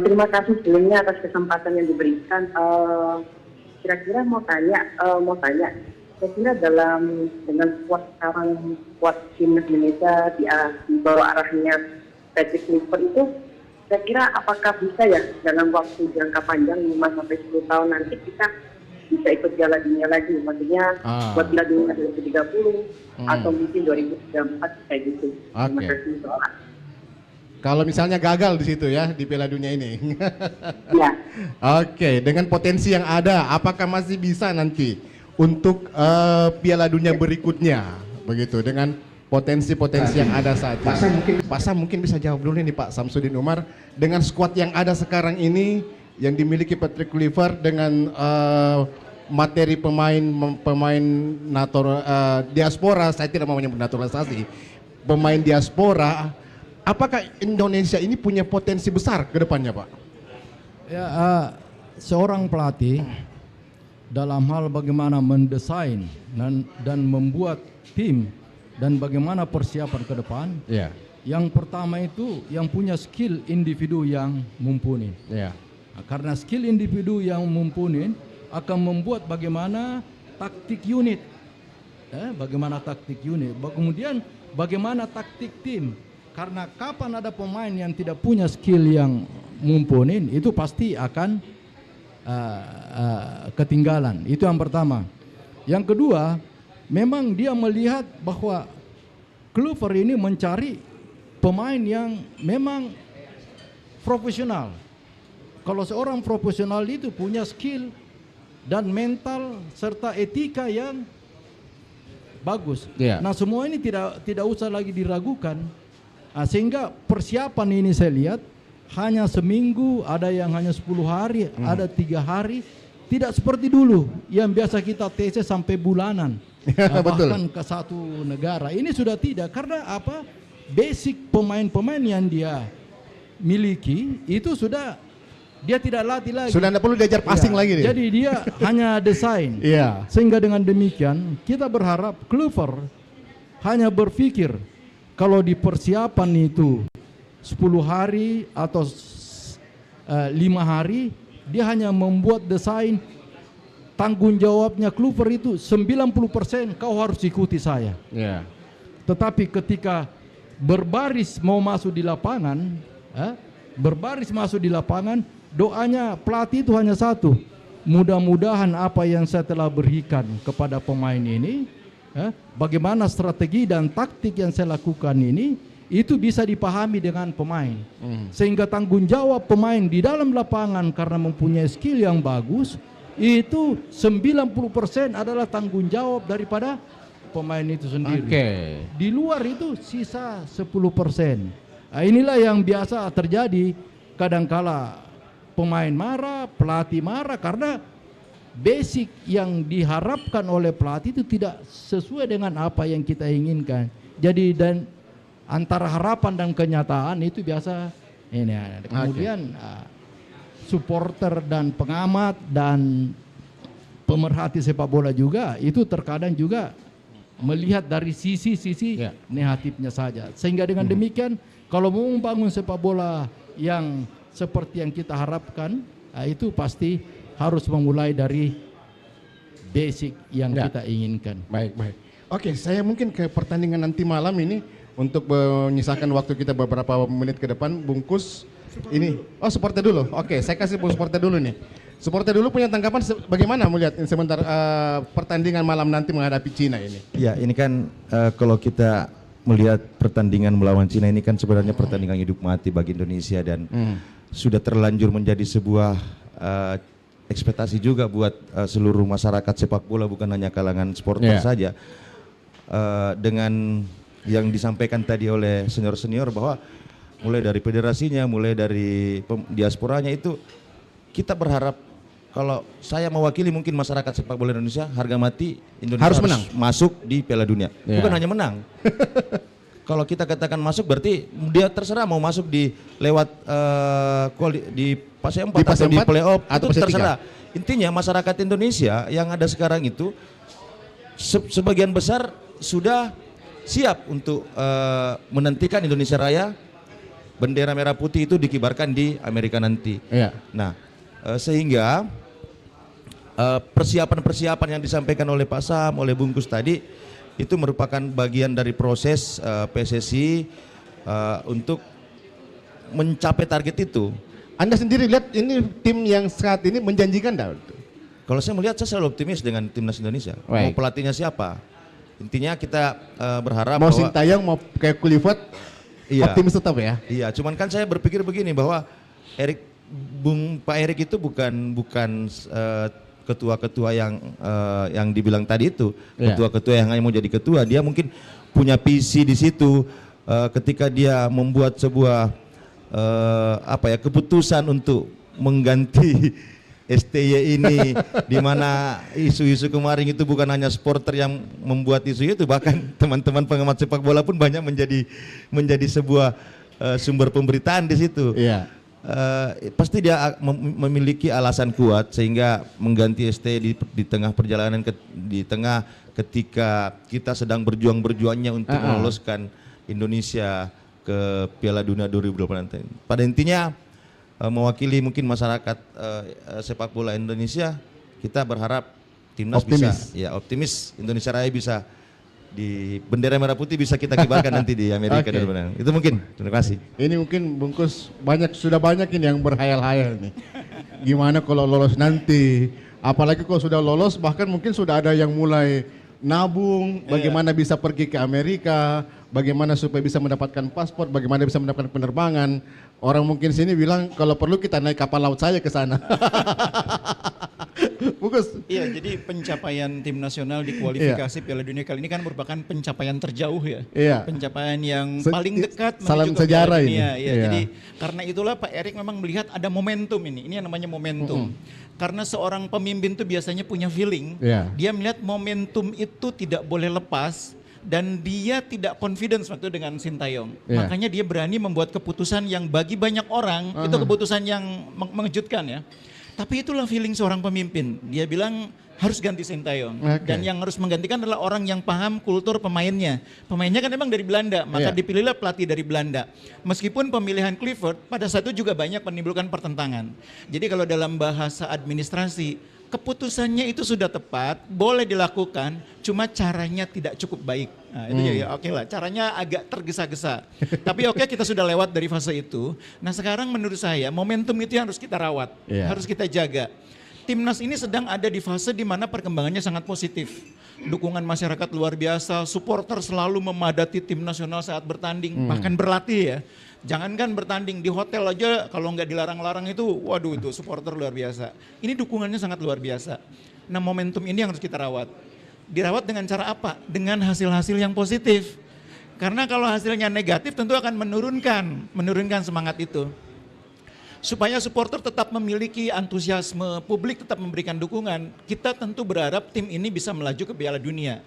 Terima kasih sebelumnya atas kesempatan yang diberikan. Kira-kira mau tanya, kira-kira dengan squad sekarang, squad timnas Indonesia di bawah arahnya Patrick Kluivert itu, kira-kira apakah bisa ya dalam waktu jangka panjang 5-10 tahun nanti kita bisa ikut Piala Dunia lagi, maksudnya buat Piala Dunia 2030 atau mungkin 2034 kayak gitu. Terima kasih. kalau misalnya gagal di situ ya di Piala Dunia ini. Ya. Oke, dengan potensi yang ada, apakah masih bisa nanti untuk Piala Dunia berikutnya, begitu dengan potensi-potensi yang ada saat ini? Pak Sam mungkin bisa jawab dulu nih Pak Samsudin Umar, dengan skuad yang ada sekarang ini yang dimiliki Patrick Kluivert dengan materi pemain diaspora, saya tidak mau menyebut naturalisasi, pemain diaspora, apakah Indonesia ini punya potensi besar ke depannya Pak? Ya, seorang pelatih dalam hal bagaimana mendesain dan membuat tim dan bagaimana persiapan ke depan. Ya. Yang pertama itu yang punya skill individu yang mumpuni. Ya. Nah, karena skill individu yang mumpuni akan membuat bagaimana taktik unit, bagaimana taktik unit. Kemudian bagaimana taktik tim. Karena kapan ada pemain yang tidak punya skill yang mumpuni, itu pasti akan ketinggalan. Itu yang pertama. Yang kedua, memang dia melihat bahwa Kluivert ini mencari pemain yang memang profesional. Kalau seorang profesional itu punya skill dan mental serta etika yang bagus. Yeah. Nah, semua ini tidak usah lagi diragukan. Nah, sehingga persiapan ini saya lihat hanya seminggu, ada yang hanya 10 hari, ada 3 hari. Tidak seperti dulu yang biasa kita TC sampai bulanan. Bahkan ke satu negara. Ini sudah tidak, karena apa? Basic pemain-pemain yang dia miliki itu sudah dia tidak latih lagi. Sudah tidak perlu diajar passing lagi dia. Jadi dia hanya desain. Sehingga dengan demikian kita berharap Kluivert hanya berpikir kalau di persiapan itu 10 hari atau 5 hari, dia hanya membuat desain. Tanggung jawabnya Kluivert itu 90% kau harus ikuti saya. Tetapi ketika berbaris mau masuk di lapangan, doanya pelatih itu hanya satu. Mudah-mudahan apa yang saya telah berikan kepada pemain ini, bagaimana strategi dan taktik yang saya lakukan ini, itu bisa dipahami dengan pemain. Sehingga tanggung jawab pemain di dalam lapangan karena mempunyai skill yang bagus, itu 90% adalah tanggung jawab daripada pemain itu sendiri. Di luar itu sisa 10%. Nah, inilah yang biasa terjadi. Kadangkala pemain marah, pelatih marah karena basic yang diharapkan oleh pelatih itu tidak sesuai dengan apa yang kita inginkan. Jadi dan antara harapan dan kenyataan itu biasa ini. Kemudian supporter dan pengamat dan pemerhati sepak bola juga itu terkadang juga melihat dari sisi-sisi negatifnya saja. Sehingga dengan demikian kalau mau membangun sepak bola yang seperti yang kita harapkan, itu pasti harus memulai dari basic yang kita inginkan. Baik. Oke, saya mungkin ke pertandingan nanti malam ini untuk menyisakan waktu kita beberapa menit ke depan. Bungkus ini, supporter dulu. Oke, saya kasih supporter dulu nih. Supporter dulu punya tanggapan bagaimana melihat sebentar pertandingan malam nanti menghadapi Cina ini? Ya, ini kan kalau kita melihat pertandingan melawan Cina ini kan sebenarnya pertandingan hidup mati bagi Indonesia dan sudah terlanjur menjadi sebuah ekspektasi juga buat seluruh masyarakat sepak bola, bukan hanya kalangan supporter saja. Dengan yang disampaikan tadi oleh senior-senior bahwa mulai dari federasinya, mulai dari diasporanya itu kita berharap kalau saya mewakili mungkin masyarakat sepak bola Indonesia, harga mati Indonesia harus menang, masuk di Piala Dunia. Bukan hanya menang. Kalau kita katakan masuk berarti dia terserah mau masuk di lewat di fase 4 atau di playoff atau itu terserah. Intinya masyarakat Indonesia yang ada sekarang itu sebagian besar sudah siap untuk menantikan Indonesia Raya, bendera merah putih itu dikibarkan di Amerika nanti. Nah, sehingga persiapan-persiapan yang disampaikan oleh Pak Sam, oleh Bungkus tadi itu merupakan bagian dari proses PSSI untuk mencapai target itu. Anda sendiri lihat ini tim yang saat ini menjanjikan enggak? Kalau saya melihat, saya selalu optimis dengan timnas Indonesia. Mau pelatihnya siapa? Intinya kita berharap mau bahwa Sintayong mau kayak Kluivert Optimis tetap ya? Iya, cuman kan saya berpikir begini bahwa Pak Erik itu bukan ketua-ketua yang dibilang tadi itu, ketua-ketua yang hanya mau jadi ketua. Dia mungkin punya visi di situ ketika dia membuat sebuah keputusan untuk mengganti STY ini, di mana isu-isu kemarin itu bukan hanya supporter yang membuat isu itu, bahkan teman-teman pengamat sepak bola pun banyak menjadi sebuah sumber pemberitaan di situ. Iya. Pasti dia memiliki alasan kuat sehingga mengganti STY di tengah perjalanan, di tengah ketika kita sedang berjuang-berjuangnya untuk meloloskan Indonesia ke Piala Dunia 2028. Pada intinya mewakili mungkin masyarakat sepak bola Indonesia, kita berharap timnas optimis Indonesia Raya bisa di bendera merah putih bisa kita kibarkan nanti di Amerika dan mana. Itu mungkin. Terima kasih. Ini mungkin bungkus sudah banyak ini yang berhayal-hayal nih. Gimana kalau lolos nanti? Apalagi kalau sudah lolos, bahkan mungkin sudah ada yang mulai nabung, bagaimana bisa pergi ke Amerika, bagaimana supaya bisa mendapatkan paspor, bagaimana bisa mendapatkan penerbangan. Orang mungkin sini bilang kalau perlu kita naik kapal laut saja ke sana. Bungkus. Iya, jadi pencapaian tim nasional di kualifikasi Piala Dunia kali ini kan merupakan pencapaian terjauh ya. Iya. Pencapaian yang paling dekat salam menuju ke sejarah Piala ini. Dunia. Ya, jadi karena itulah Pak Erik memang melihat ada momentum ini. Ini yang namanya momentum. Karena seorang pemimpin itu biasanya punya feeling. Dia melihat momentum itu tidak boleh lepas. Dan dia tidak confidence waktu dengan Sintayong. Makanya dia berani membuat keputusan yang bagi banyak orang itu keputusan yang mengejutkan ya. Tapi itulah feeling seorang pemimpin. Dia bilang harus ganti Sintayong. Dan yang harus menggantikan adalah orang yang paham kultur pemainnya. Pemainnya kan memang dari Belanda, maka dipilihlah pelatih dari Belanda. Meskipun pemilihan Clifford pada saat itu juga banyak menimbulkan pertentangan. Jadi kalau dalam bahasa administrasi, keputusannya itu sudah tepat, boleh dilakukan, cuma caranya tidak cukup baik. Nah, itu ya oke lah, caranya agak tergesa-gesa. Tapi oke, kita sudah lewat dari fase itu. Nah sekarang menurut saya momentum itu yang harus kita rawat, harus kita jaga. Timnas ini sedang ada di fase di mana perkembangannya sangat positif. Dukungan masyarakat luar biasa, supporter selalu memadati tim nasional saat bertanding, bahkan berlatih ya. Jangankan bertanding di hotel aja kalau nggak dilarang-larang itu, waduh itu supporter luar biasa. Ini dukungannya sangat luar biasa. Nah momentum ini yang harus kita rawat. Dirawat dengan cara apa? Dengan hasil-hasil yang positif. Karena kalau hasilnya negatif tentu akan menurunkan semangat itu. Supaya supporter tetap memiliki antusiasme, publik tetap memberikan dukungan, kita tentu berharap tim ini bisa melaju ke Piala Dunia.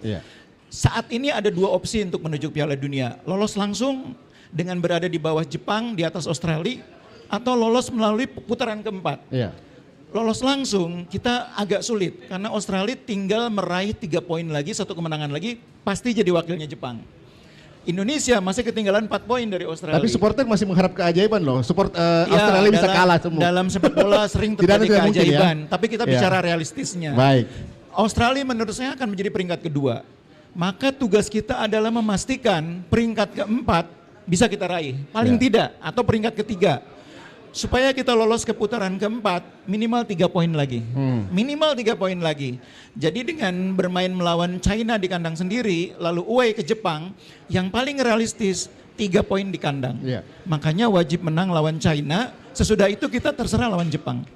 Saat ini ada dua opsi untuk menuju Piala Dunia. Lolos langsung dengan berada di bawah Jepang, di atas Australia, atau lolos melalui putaran keempat. Lolos langsung kita agak sulit, karena Australia tinggal meraih 3 poin lagi, 1 kemenangan lagi, pasti jadi wakilnya Jepang. Indonesia masih ketinggalan 4 poin dari Australia. Tapi supporter masih mengharap keajaiban loh. Australia bisa kalah semua. Dalam sepak bola sering terjadi keajaiban, tapi kita bicara realistisnya. Baik. Australia menurut saya akan menjadi peringkat kedua. Maka tugas kita adalah memastikan peringkat keempat bisa kita raih, paling tidak, atau peringkat ketiga. Supaya kita lolos ke putaran keempat, minimal 3 poin lagi. Minimal 3 poin lagi. Jadi dengan bermain melawan China di kandang sendiri, lalu away ke Jepang, yang paling realistis 3 poin di kandang. Makanya wajib menang lawan China, sesudah itu kita terserah lawan Jepang.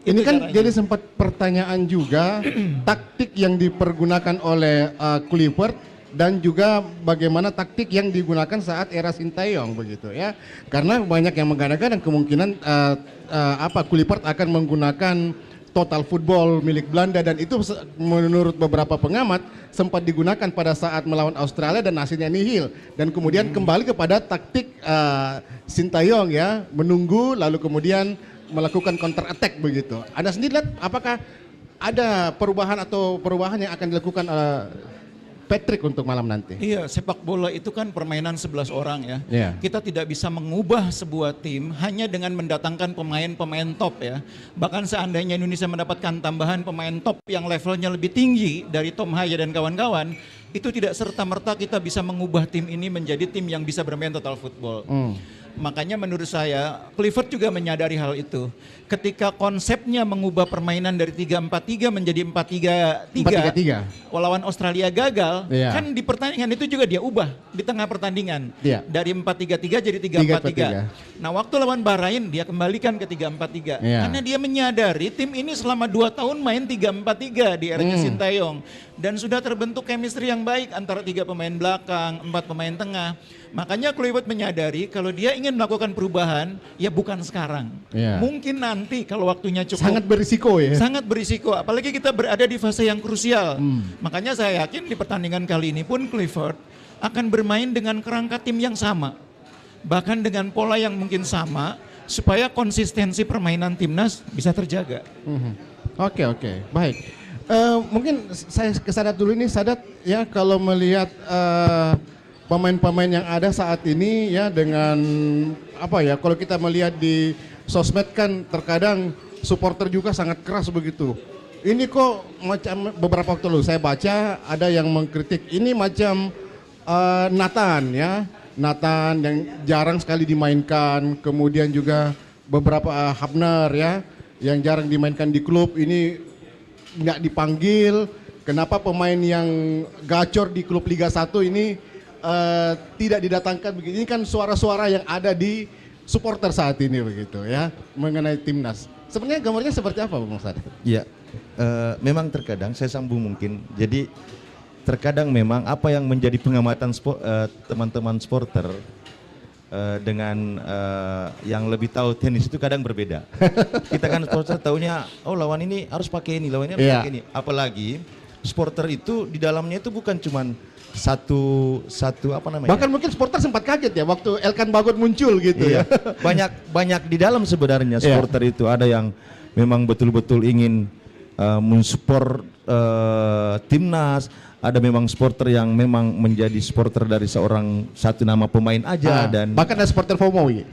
Ini kan jadi sempat pertanyaan juga, taktik yang dipergunakan oleh Clifford, dan juga bagaimana taktik yang digunakan saat era Sintayong begitu ya. Karena banyak yang menggadang-gadang kemungkinan Clifford akan menggunakan total football milik Belanda, dan itu menurut beberapa pengamat sempat digunakan pada saat melawan Australia dan hasilnya nihil. Dan kemudian kembali kepada taktik Sintayong ya, menunggu lalu kemudian melakukan counter attack begitu. Anda sendiri lihat apakah ada perubahan yang akan dilakukan Patrick untuk malam nanti? Iya, sepak bola itu kan permainan 11 orang ya. Kita tidak bisa mengubah sebuah tim hanya dengan mendatangkan pemain-pemain top ya. Bahkan seandainya Indonesia mendapatkan tambahan pemain top yang levelnya lebih tinggi dari Tom Haya dan kawan-kawan, itu tidak serta-merta kita bisa mengubah tim ini menjadi tim yang bisa bermain total football. makanya menurut saya Clifford juga menyadari hal itu. Ketika konsepnya mengubah permainan dari 3-4-3 menjadi 4-3-3 lawan Australia gagal, kan di pertandingan itu juga dia ubah di tengah pertandingan. Dari 4-3-3 jadi 3-4-3. Nah, waktu lawan Bahrain dia kembalikan ke 3-4-3. Karena dia menyadari tim ini selama 2 tahun main 3-4-3 di era Sintayong. Dan sudah terbentuk chemistry yang baik antara 3 pemain belakang, 4 pemain tengah. Makanya Kluivert menyadari kalau dia ingin melakukan perubahan, ya bukan sekarang. Mungkin nanti kalau waktunya cukup. Sangat berisiko ya. Sangat berisiko, apalagi kita berada di fase yang krusial. Makanya saya yakin di pertandingan kali ini pun Kluivert akan bermain dengan kerangka tim yang sama. Bahkan dengan pola yang mungkin sama, supaya konsistensi permainan timnas bisa terjaga. Oke, baik. Mungkin saya ke Sadat dulu ini, Sadat ya, kalau melihat pemain-pemain yang ada saat ini ya, dengan apa ya, kalau kita melihat di sosmed kan terkadang supporter juga sangat keras begitu. Ini kok macam beberapa waktu lalu saya baca ada yang mengkritik ini macam Nathan ya, Nathan yang jarang sekali dimainkan, kemudian juga beberapa Hapner ya yang jarang dimainkan di klub ini nggak dipanggil. Kenapa pemain yang gacor di klub Liga 1 ini tidak didatangkan begitu? Ini kan suara-suara yang ada di supporter saat ini begitu ya mengenai timnas. Sebenarnya gambarnya seperti apa Bang Sadat? Ya, memang terkadang saya sambung mungkin. Jadi terkadang memang apa yang menjadi pengamatan teman-teman supporter dengan yang lebih tahu tenis itu kadang berbeda. Kita kan supporter taunya, oh lawan ini harus pakai ini, lawan ini harus pakai ini. Apalagi supporter itu di dalamnya itu bukan cuman satu apa namanya? Bahkan mungkin supporter sempat kaget ya waktu Elkan Bagot muncul gitu ya. Banyak di dalam sebenarnya supporter itu, ada yang memang betul-betul ingin mensupport timnas. Ada memang supporter yang memang menjadi supporter dari satu nama pemain aja, dan bahkan ada supporter FOMO ya.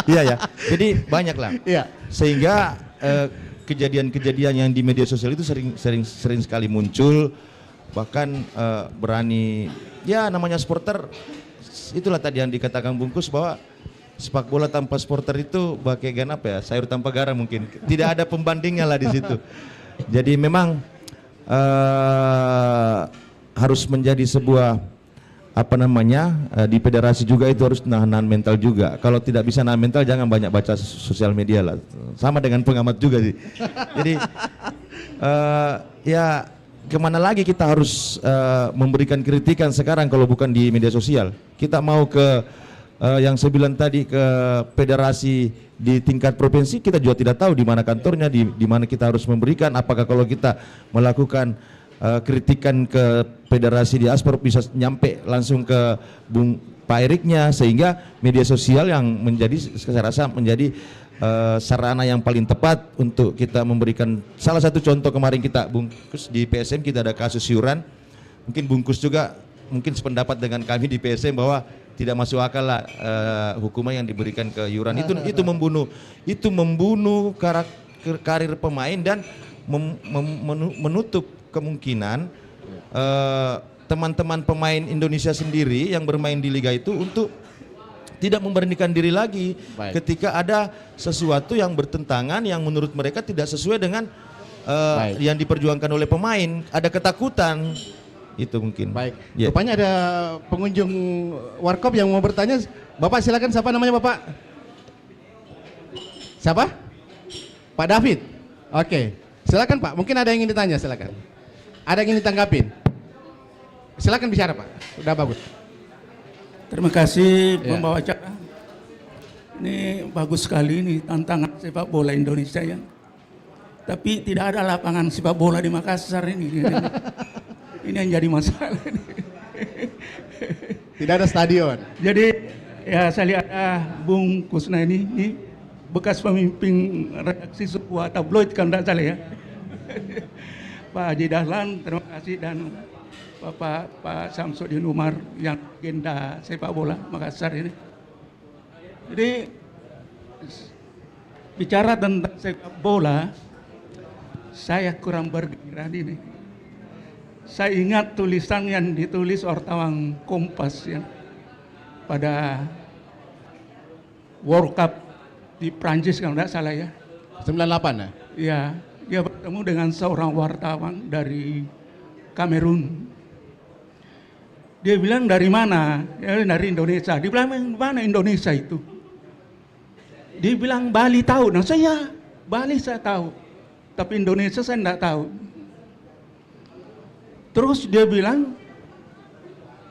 Iya ya. Jadi banyak lah. Sehingga kejadian-kejadian yang di media sosial itu sering sekali muncul, bahkan berani ya, namanya supporter itulah tadi yang dikatakan Bungkus bahwa sepak bola tanpa supporter itu bagaikan apa ya, sayur tanpa garam mungkin. Tidak ada pembandingnya lah di situ. Jadi memang harus menjadi sebuah apa namanya, di federasi juga itu harus nahan mental juga. Kalau tidak bisa nahan mental jangan banyak baca sosial media lah. Sama dengan pengamat juga sih. Jadi ya kemana lagi kita harus memberikan kritikan sekarang kalau bukan di media sosial. Kita mau ke yang saya bilang tadi, ke federasi di tingkat provinsi, kita juga tidak tahu di mana kantornya, di mana kita harus memberikan. Apakah kalau kita melakukan kritikan ke federasi di Asprop bisa nyampe langsung ke Pak Eriknya, sehingga media sosial yang menjadi, saya rasa menjadi sarana yang paling tepat untuk kita memberikan. Salah satu contoh kemarin kita Bungkus di PSM, kita ada kasus iuran. Mungkin Bungkus juga mungkin sependapat dengan kami di PSM bahwa tidak masuk akal lah hukuman yang diberikan ke iuran. Itu membunuh karir pemain dan menutup kemungkinan teman-teman pemain Indonesia sendiri yang bermain di liga itu untuk tidak memberanikan diri lagi ketika ada sesuatu yang bertentangan, yang menurut mereka tidak sesuai dengan yang diperjuangkan oleh pemain. Ada ketakutan. Itu mungkin. Baik. Rupanya ada pengunjung Warkop yang mau bertanya. Bapak silakan, siapa namanya Bapak? Siapa? Pak David. Oke. Silakan Pak, mungkin ada yang ingin ditanya, silakan. Ada yang ingin ditanggapin? Silakan bicara Pak. Udah bagus. Terima kasih pembawa acara. Ini bagus sekali ini tantangan sepak bola Indonesia ya. Tapi tidak ada lapangan sepak bola di Makassar ini. Ini yang jadi masalah. Tidak ada stadion. Jadi ya saya lihat Bung Kusna ini bekas pemimpin redaksi sebuah tabloid kan tidak salah ya. Pak Haji Dahlan, terima kasih, dan Pak Samsudin Umar yang agenda sepak bola Makassar ini. Jadi bicara tentang sepak bola, saya kurang bergembira ini. Saya ingat tulisan yang ditulis wartawan Kompas ya, pada World Cup di Prancis kalau tidak salah ya. 98 ya? Ya, dia bertemu dengan seorang wartawan dari Kamerun. Dia bilang dari mana? Ya, dari Indonesia. Dia bilang mana Indonesia itu? Dia bilang Bali tahu. Nah saya Bali saya tahu, tapi Indonesia saya tidak tahu. Terus dia bilang,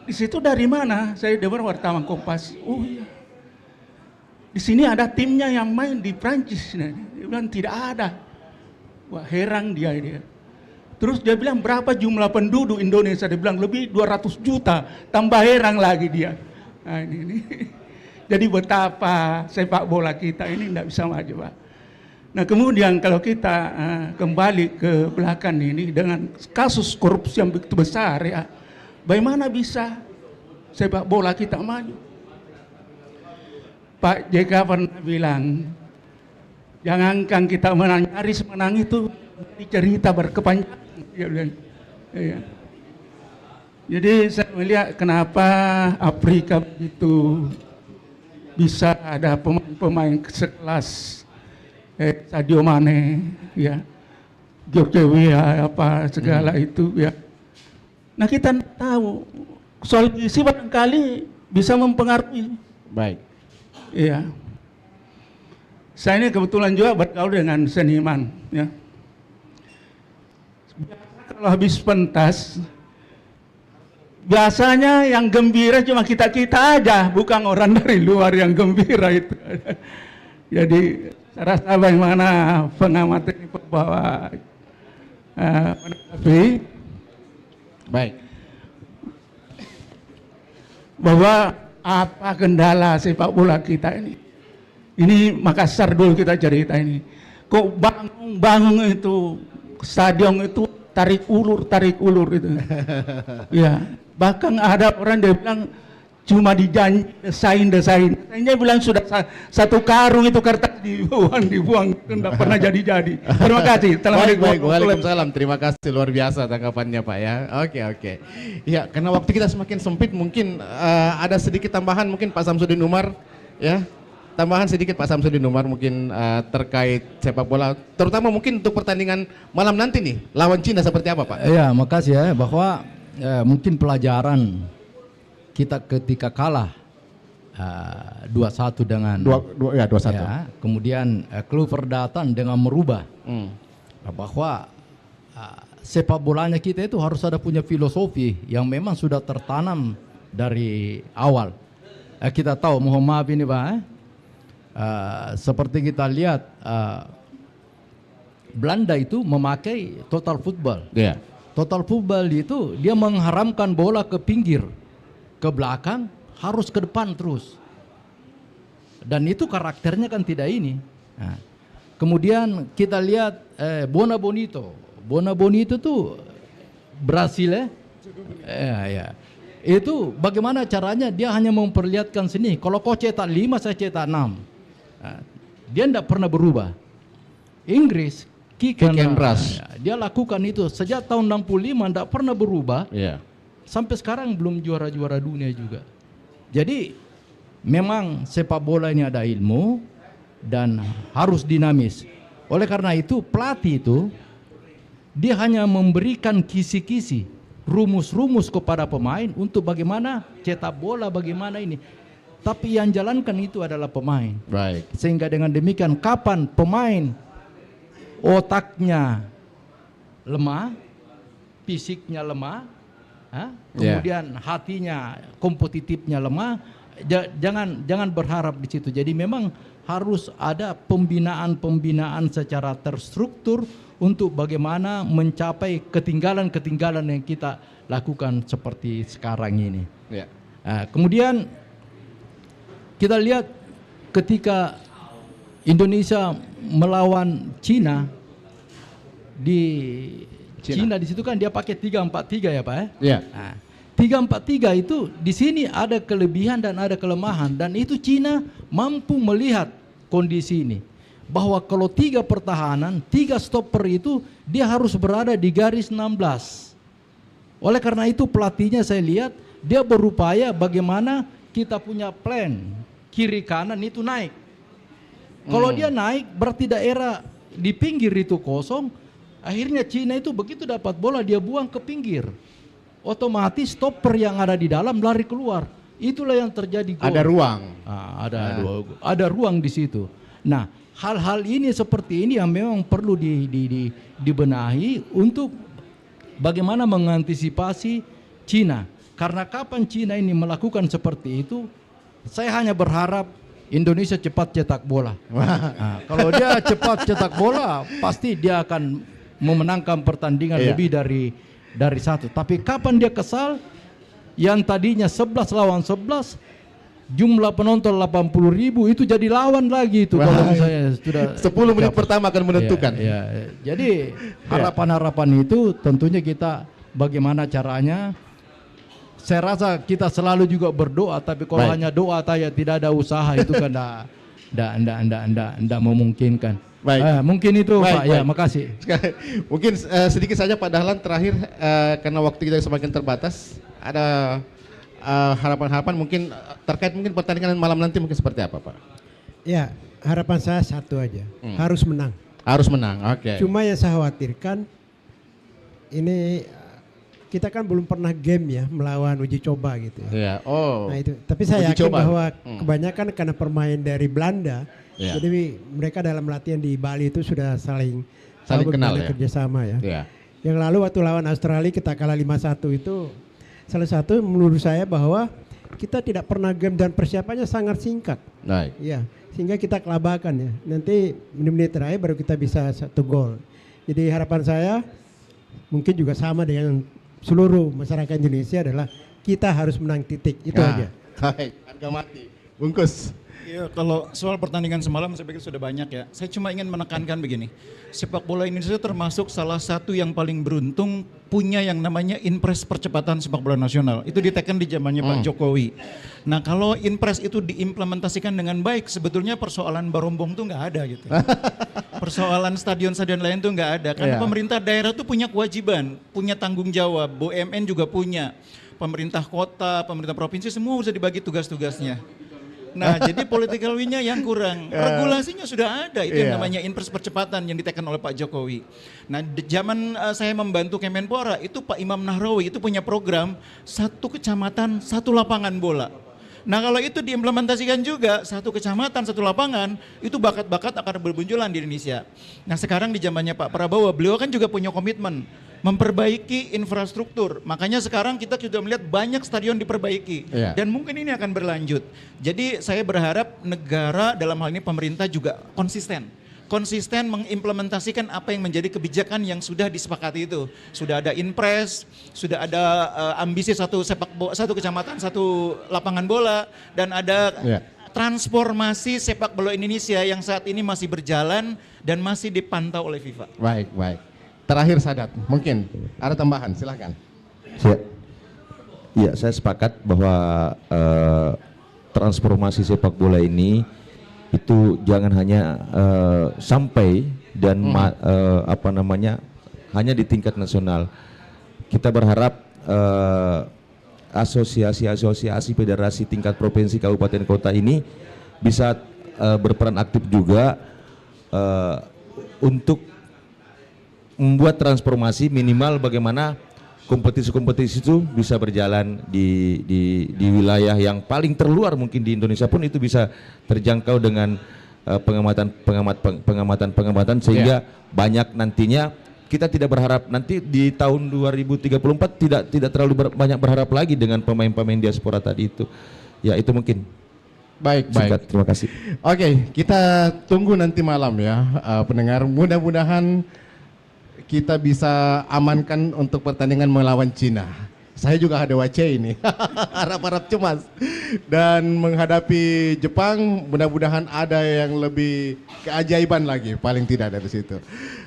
di situ dari mana? Saya dengar wartawan Kompas. Oh iya, di sini ada timnya yang main di Prancis. Dia bilang tidak ada. Wah heran dia. Terus dia bilang berapa jumlah penduduk Indonesia? Dia bilang lebih 200 juta. Tambah heran lagi dia. Nah, ini. Jadi betapa sepak bola kita ini tidak bisa maju, Pak. Nah kemudian kalau kita kembali ke belakang ini dengan kasus korupsi yang begitu besar ya, bagaimana bisa sepak bola kita maju? Pak JK pernah bilang, jangankan kita menang, nyaris menang itu cerita berkepanjangan. Dia bilang, ya. Jadi saya melihat kenapa Afrika begitu bisa ada pemain-pemain sekelas Sadio Mane, ya, George Weah, apa segala itu, ya. Nah kita tahu soal gizi barangkali bisa mempengaruhi. Baik. Iya. Saya ini kebetulan juga bergaul dengan seniman, ya. Kalau habis pentas, biasanya yang gembira cuma kita-kita aja, bukan orang dari luar yang gembira itu. Jadi saya rasa bagaimana pengamat ini membawa menanggapi, baik, bahwa apa kendala sepak bola kita ini. Ini Makassar dulu kita cerita ini. Kok bangun itu stadion itu tarik ulur itu. Ya, bahkan ada orang dia bilang cuma dijanji desain. Saya bilang sudah satu karung itu kertas dibuang, tidak pernah jadi. Terima kasih. Baik. Waalaikumsalam. Terima kasih, luar biasa tanggapannya Pak ya. Oke. Ya, karena waktu kita semakin sempit, mungkin ada sedikit tambahan mungkin Pak Samsudin Umar, ya. Tambahan sedikit Pak Samsudin Umar mungkin terkait sepak bola, terutama mungkin untuk pertandingan malam nanti nih lawan Cina seperti apa Pak? Ya, makasih ya, bahwa mungkin pelajaran kita ketika kalah 2-1 dengan 2-1. Ya, kemudian Kluivert datang dengan merubah bahwa sepak bolanya kita itu harus ada punya filosofi yang memang sudah tertanam dari awal. Kita tahu, mohon maaf ini Pak, seperti kita lihat Belanda itu memakai total football. Yeah. Total football itu dia mengharamkan bola ke pinggir, ke belakang, harus ke depan terus. Dan itu karakternya kan tidak ini. Nah, kemudian kita lihat Bona Bonito tuh Brasil ya. Itu bagaimana caranya dia hanya memperlihatkan sini. Kalau kau cetak 5, saya cetak 6. Dia tidak pernah berubah. Inggris kick and rush. Dia lakukan itu sejak tahun 65, tidak pernah berubah. Yeah. Sampai sekarang belum juara-juara dunia juga. Jadi memang sepak bola ini ada ilmu dan harus dinamis. Oleh karena itu pelatih itu dia hanya memberikan kisi-kisi, rumus-rumus kepada pemain untuk bagaimana cetak bola, bagaimana ini. Tapi yang jalankan itu adalah pemain. Baik. Sehingga dengan demikian kapan pemain otaknya lemah, fisiknya lemah, kemudian hatinya kompetitifnya lemah, jangan berharap di situ. Jadi memang harus ada pembinaan secara terstruktur untuk bagaimana mencapai ketinggalan yang kita lakukan seperti sekarang ini. Yeah. Kemudian kita lihat ketika Indonesia melawan Cina di Cina di situ kan dia pakai 3-4-3 ya Pak ya. Yeah. 3-4-3 itu di sini ada kelebihan dan ada kelemahan, dan itu Cina mampu melihat kondisi ini bahwa kalau 3 pertahanan, 3 stopper itu dia harus berada di garis 16. Oleh karena itu pelatihnya saya lihat dia berupaya bagaimana kita punya plan kiri kanan itu naik. Kalau dia naik berarti daerah di pinggir itu kosong. Akhirnya Cina itu begitu dapat bola dia buang ke pinggir. Otomatis stopper yang ada di dalam lari keluar. Itulah yang terjadi gol. Ada ruang. Ada ruang di situ. Nah, hal-hal ini seperti ini yang memang perlu dibenahi untuk bagaimana mengantisipasi Cina. Karena kapan Cina ini melakukan seperti itu, saya hanya berharap Indonesia cepat cetak bola. Nah, kalau dia cepat cetak bola, pasti dia akan memenangkan pertandingan lebih dari satu. Tapi kapan dia kesal, yang tadinya 11 lawan 11, jumlah penonton 80.000 itu jadi lawan lagi itu. Kalau saya sudah 10 menit pertama akan menentukan. Jadi harapan-harapan itu tentunya kita bagaimana caranya. Saya rasa kita selalu juga berdoa, tapi kalau hanya doa saja tidak ada usaha itu kan tidak memungkinkan. Mungkin itu Pak. Ya, makasih. Mungkin sedikit saja Pak Dahlan terakhir, karena waktu kita semakin terbatas, ada harapan-harapan mungkin terkait mungkin pertandingan malam nanti mungkin seperti apa Pak? Ya, harapan saya satu aja, harus menang. Harus menang, oke. Cuma yang saya khawatirkan ini kita kan belum pernah game ya melawan uji coba gitu ya. Oh. Nah itu. Tapi saya yakin coba. bahwa kebanyakan karena pemain dari Belanda, jadi mereka dalam latihan di Bali itu sudah saling kenal ya. Kerjasama ya. Yang lalu waktu lawan Australia kita kalah 5-1 itu salah satu menurut saya bahwa kita tidak pernah game dan persiapannya sangat singkat. Baik. Ya, sehingga kita kelabakan ya. Nanti menit-menit terakhir baru kita bisa 1 gol. Jadi harapan saya mungkin juga sama dengan seluruh masyarakat Indonesia adalah kita harus menang titik. Itu aja. Baik, harga mati. Bungkus. Iya, kalau soal pertandingan semalam saya pikir sudah banyak ya. Saya cuma ingin menekankan begini. Sepak bola Indonesia termasuk salah satu yang paling beruntung punya yang namanya impres percepatan sepak bola nasional. Itu diteken di zamannya Pak Jokowi. Nah, kalau impres itu diimplementasikan dengan baik, sebetulnya persoalan barombong tuh nggak ada gitu. Persoalan stadion-stadion lain tuh nggak ada. Karena pemerintah daerah tuh punya kewajiban, punya tanggung jawab. BUMN juga punya. Pemerintah kota, pemerintah provinsi semua bisa dibagi tugas-tugasnya. Nah, jadi political will-nya yang kurang. Regulasinya sudah ada, itu yang namanya impres percepatan yang ditekan oleh Pak Jokowi. Nah, zaman saya membantu Kemenpora, itu Pak Imam Nahrawi itu punya program 1 kecamatan 1 lapangan bola. Nah, kalau itu diimplementasikan juga 1 kecamatan 1 lapangan, itu bakat-bakat akan bermunculan di Indonesia. Nah, sekarang di zamannya Pak Prabowo, beliau kan juga punya komitmen memperbaiki infrastruktur. Makanya sekarang kita sudah melihat banyak stadion diperbaiki. Dan mungkin ini akan berlanjut. Jadi saya berharap negara dalam hal ini pemerintah juga konsisten mengimplementasikan apa yang menjadi kebijakan yang sudah disepakati itu. Sudah ada impres, sudah ada ambisi 1 kecamatan 1 lapangan bola, dan ada transformasi sepak bola Indonesia yang saat ini masih berjalan dan masih dipantau oleh FIFA. Baik. Terakhir Sadat, mungkin ada tambahan, silahkan. Ya, saya sepakat bahwa transformasi sepak bola ini itu jangan hanya sampai dan hanya di tingkat nasional. Kita berharap asosiasi-asosiasi federasi tingkat provinsi, kabupaten, kota ini bisa berperan aktif juga untuk membuat transformasi minimal bagaimana kompetisi-kompetisi itu bisa berjalan di wilayah yang paling terluar mungkin di Indonesia pun itu bisa terjangkau dengan pengamatan sehingga banyak nantinya. Kita tidak berharap nanti di tahun 2034 tidak terlalu banyak berharap lagi dengan pemain-pemain diaspora tadi itu. Ya, itu mungkin. Baik. Terima kasih. Oke, kita tunggu nanti malam ya, pendengar. Mudah-mudahan kita bisa amankan untuk pertandingan melawan Cina. Saya juga ada wace ini, harap-harap cemas. Dan menghadapi Jepang, mudah-mudahan ada yang lebih keajaiban lagi, paling tidak dari situ.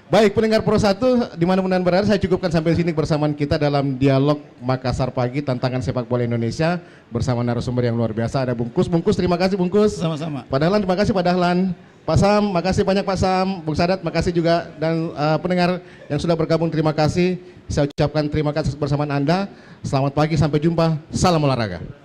Baik, pendengar Pro 1, dimanapun Anda berada, saya cukupkan sampai sini bersamaan kita dalam dialog Makassar Pagi, tantangan sepak bola Indonesia, bersama narasumber yang luar biasa. Ada Bungkus, terima kasih Bungkus. Sama-sama. Pak Dahlan, terima kasih Pak Dahlan. Pak Sam, makasih banyak Pak Sam. Bung Sadat, makasih juga. Dan pendengar yang sudah bergabung, terima kasih. Saya ucapkan terima kasih bersamaan Anda. Selamat pagi, sampai jumpa. Salam olahraga.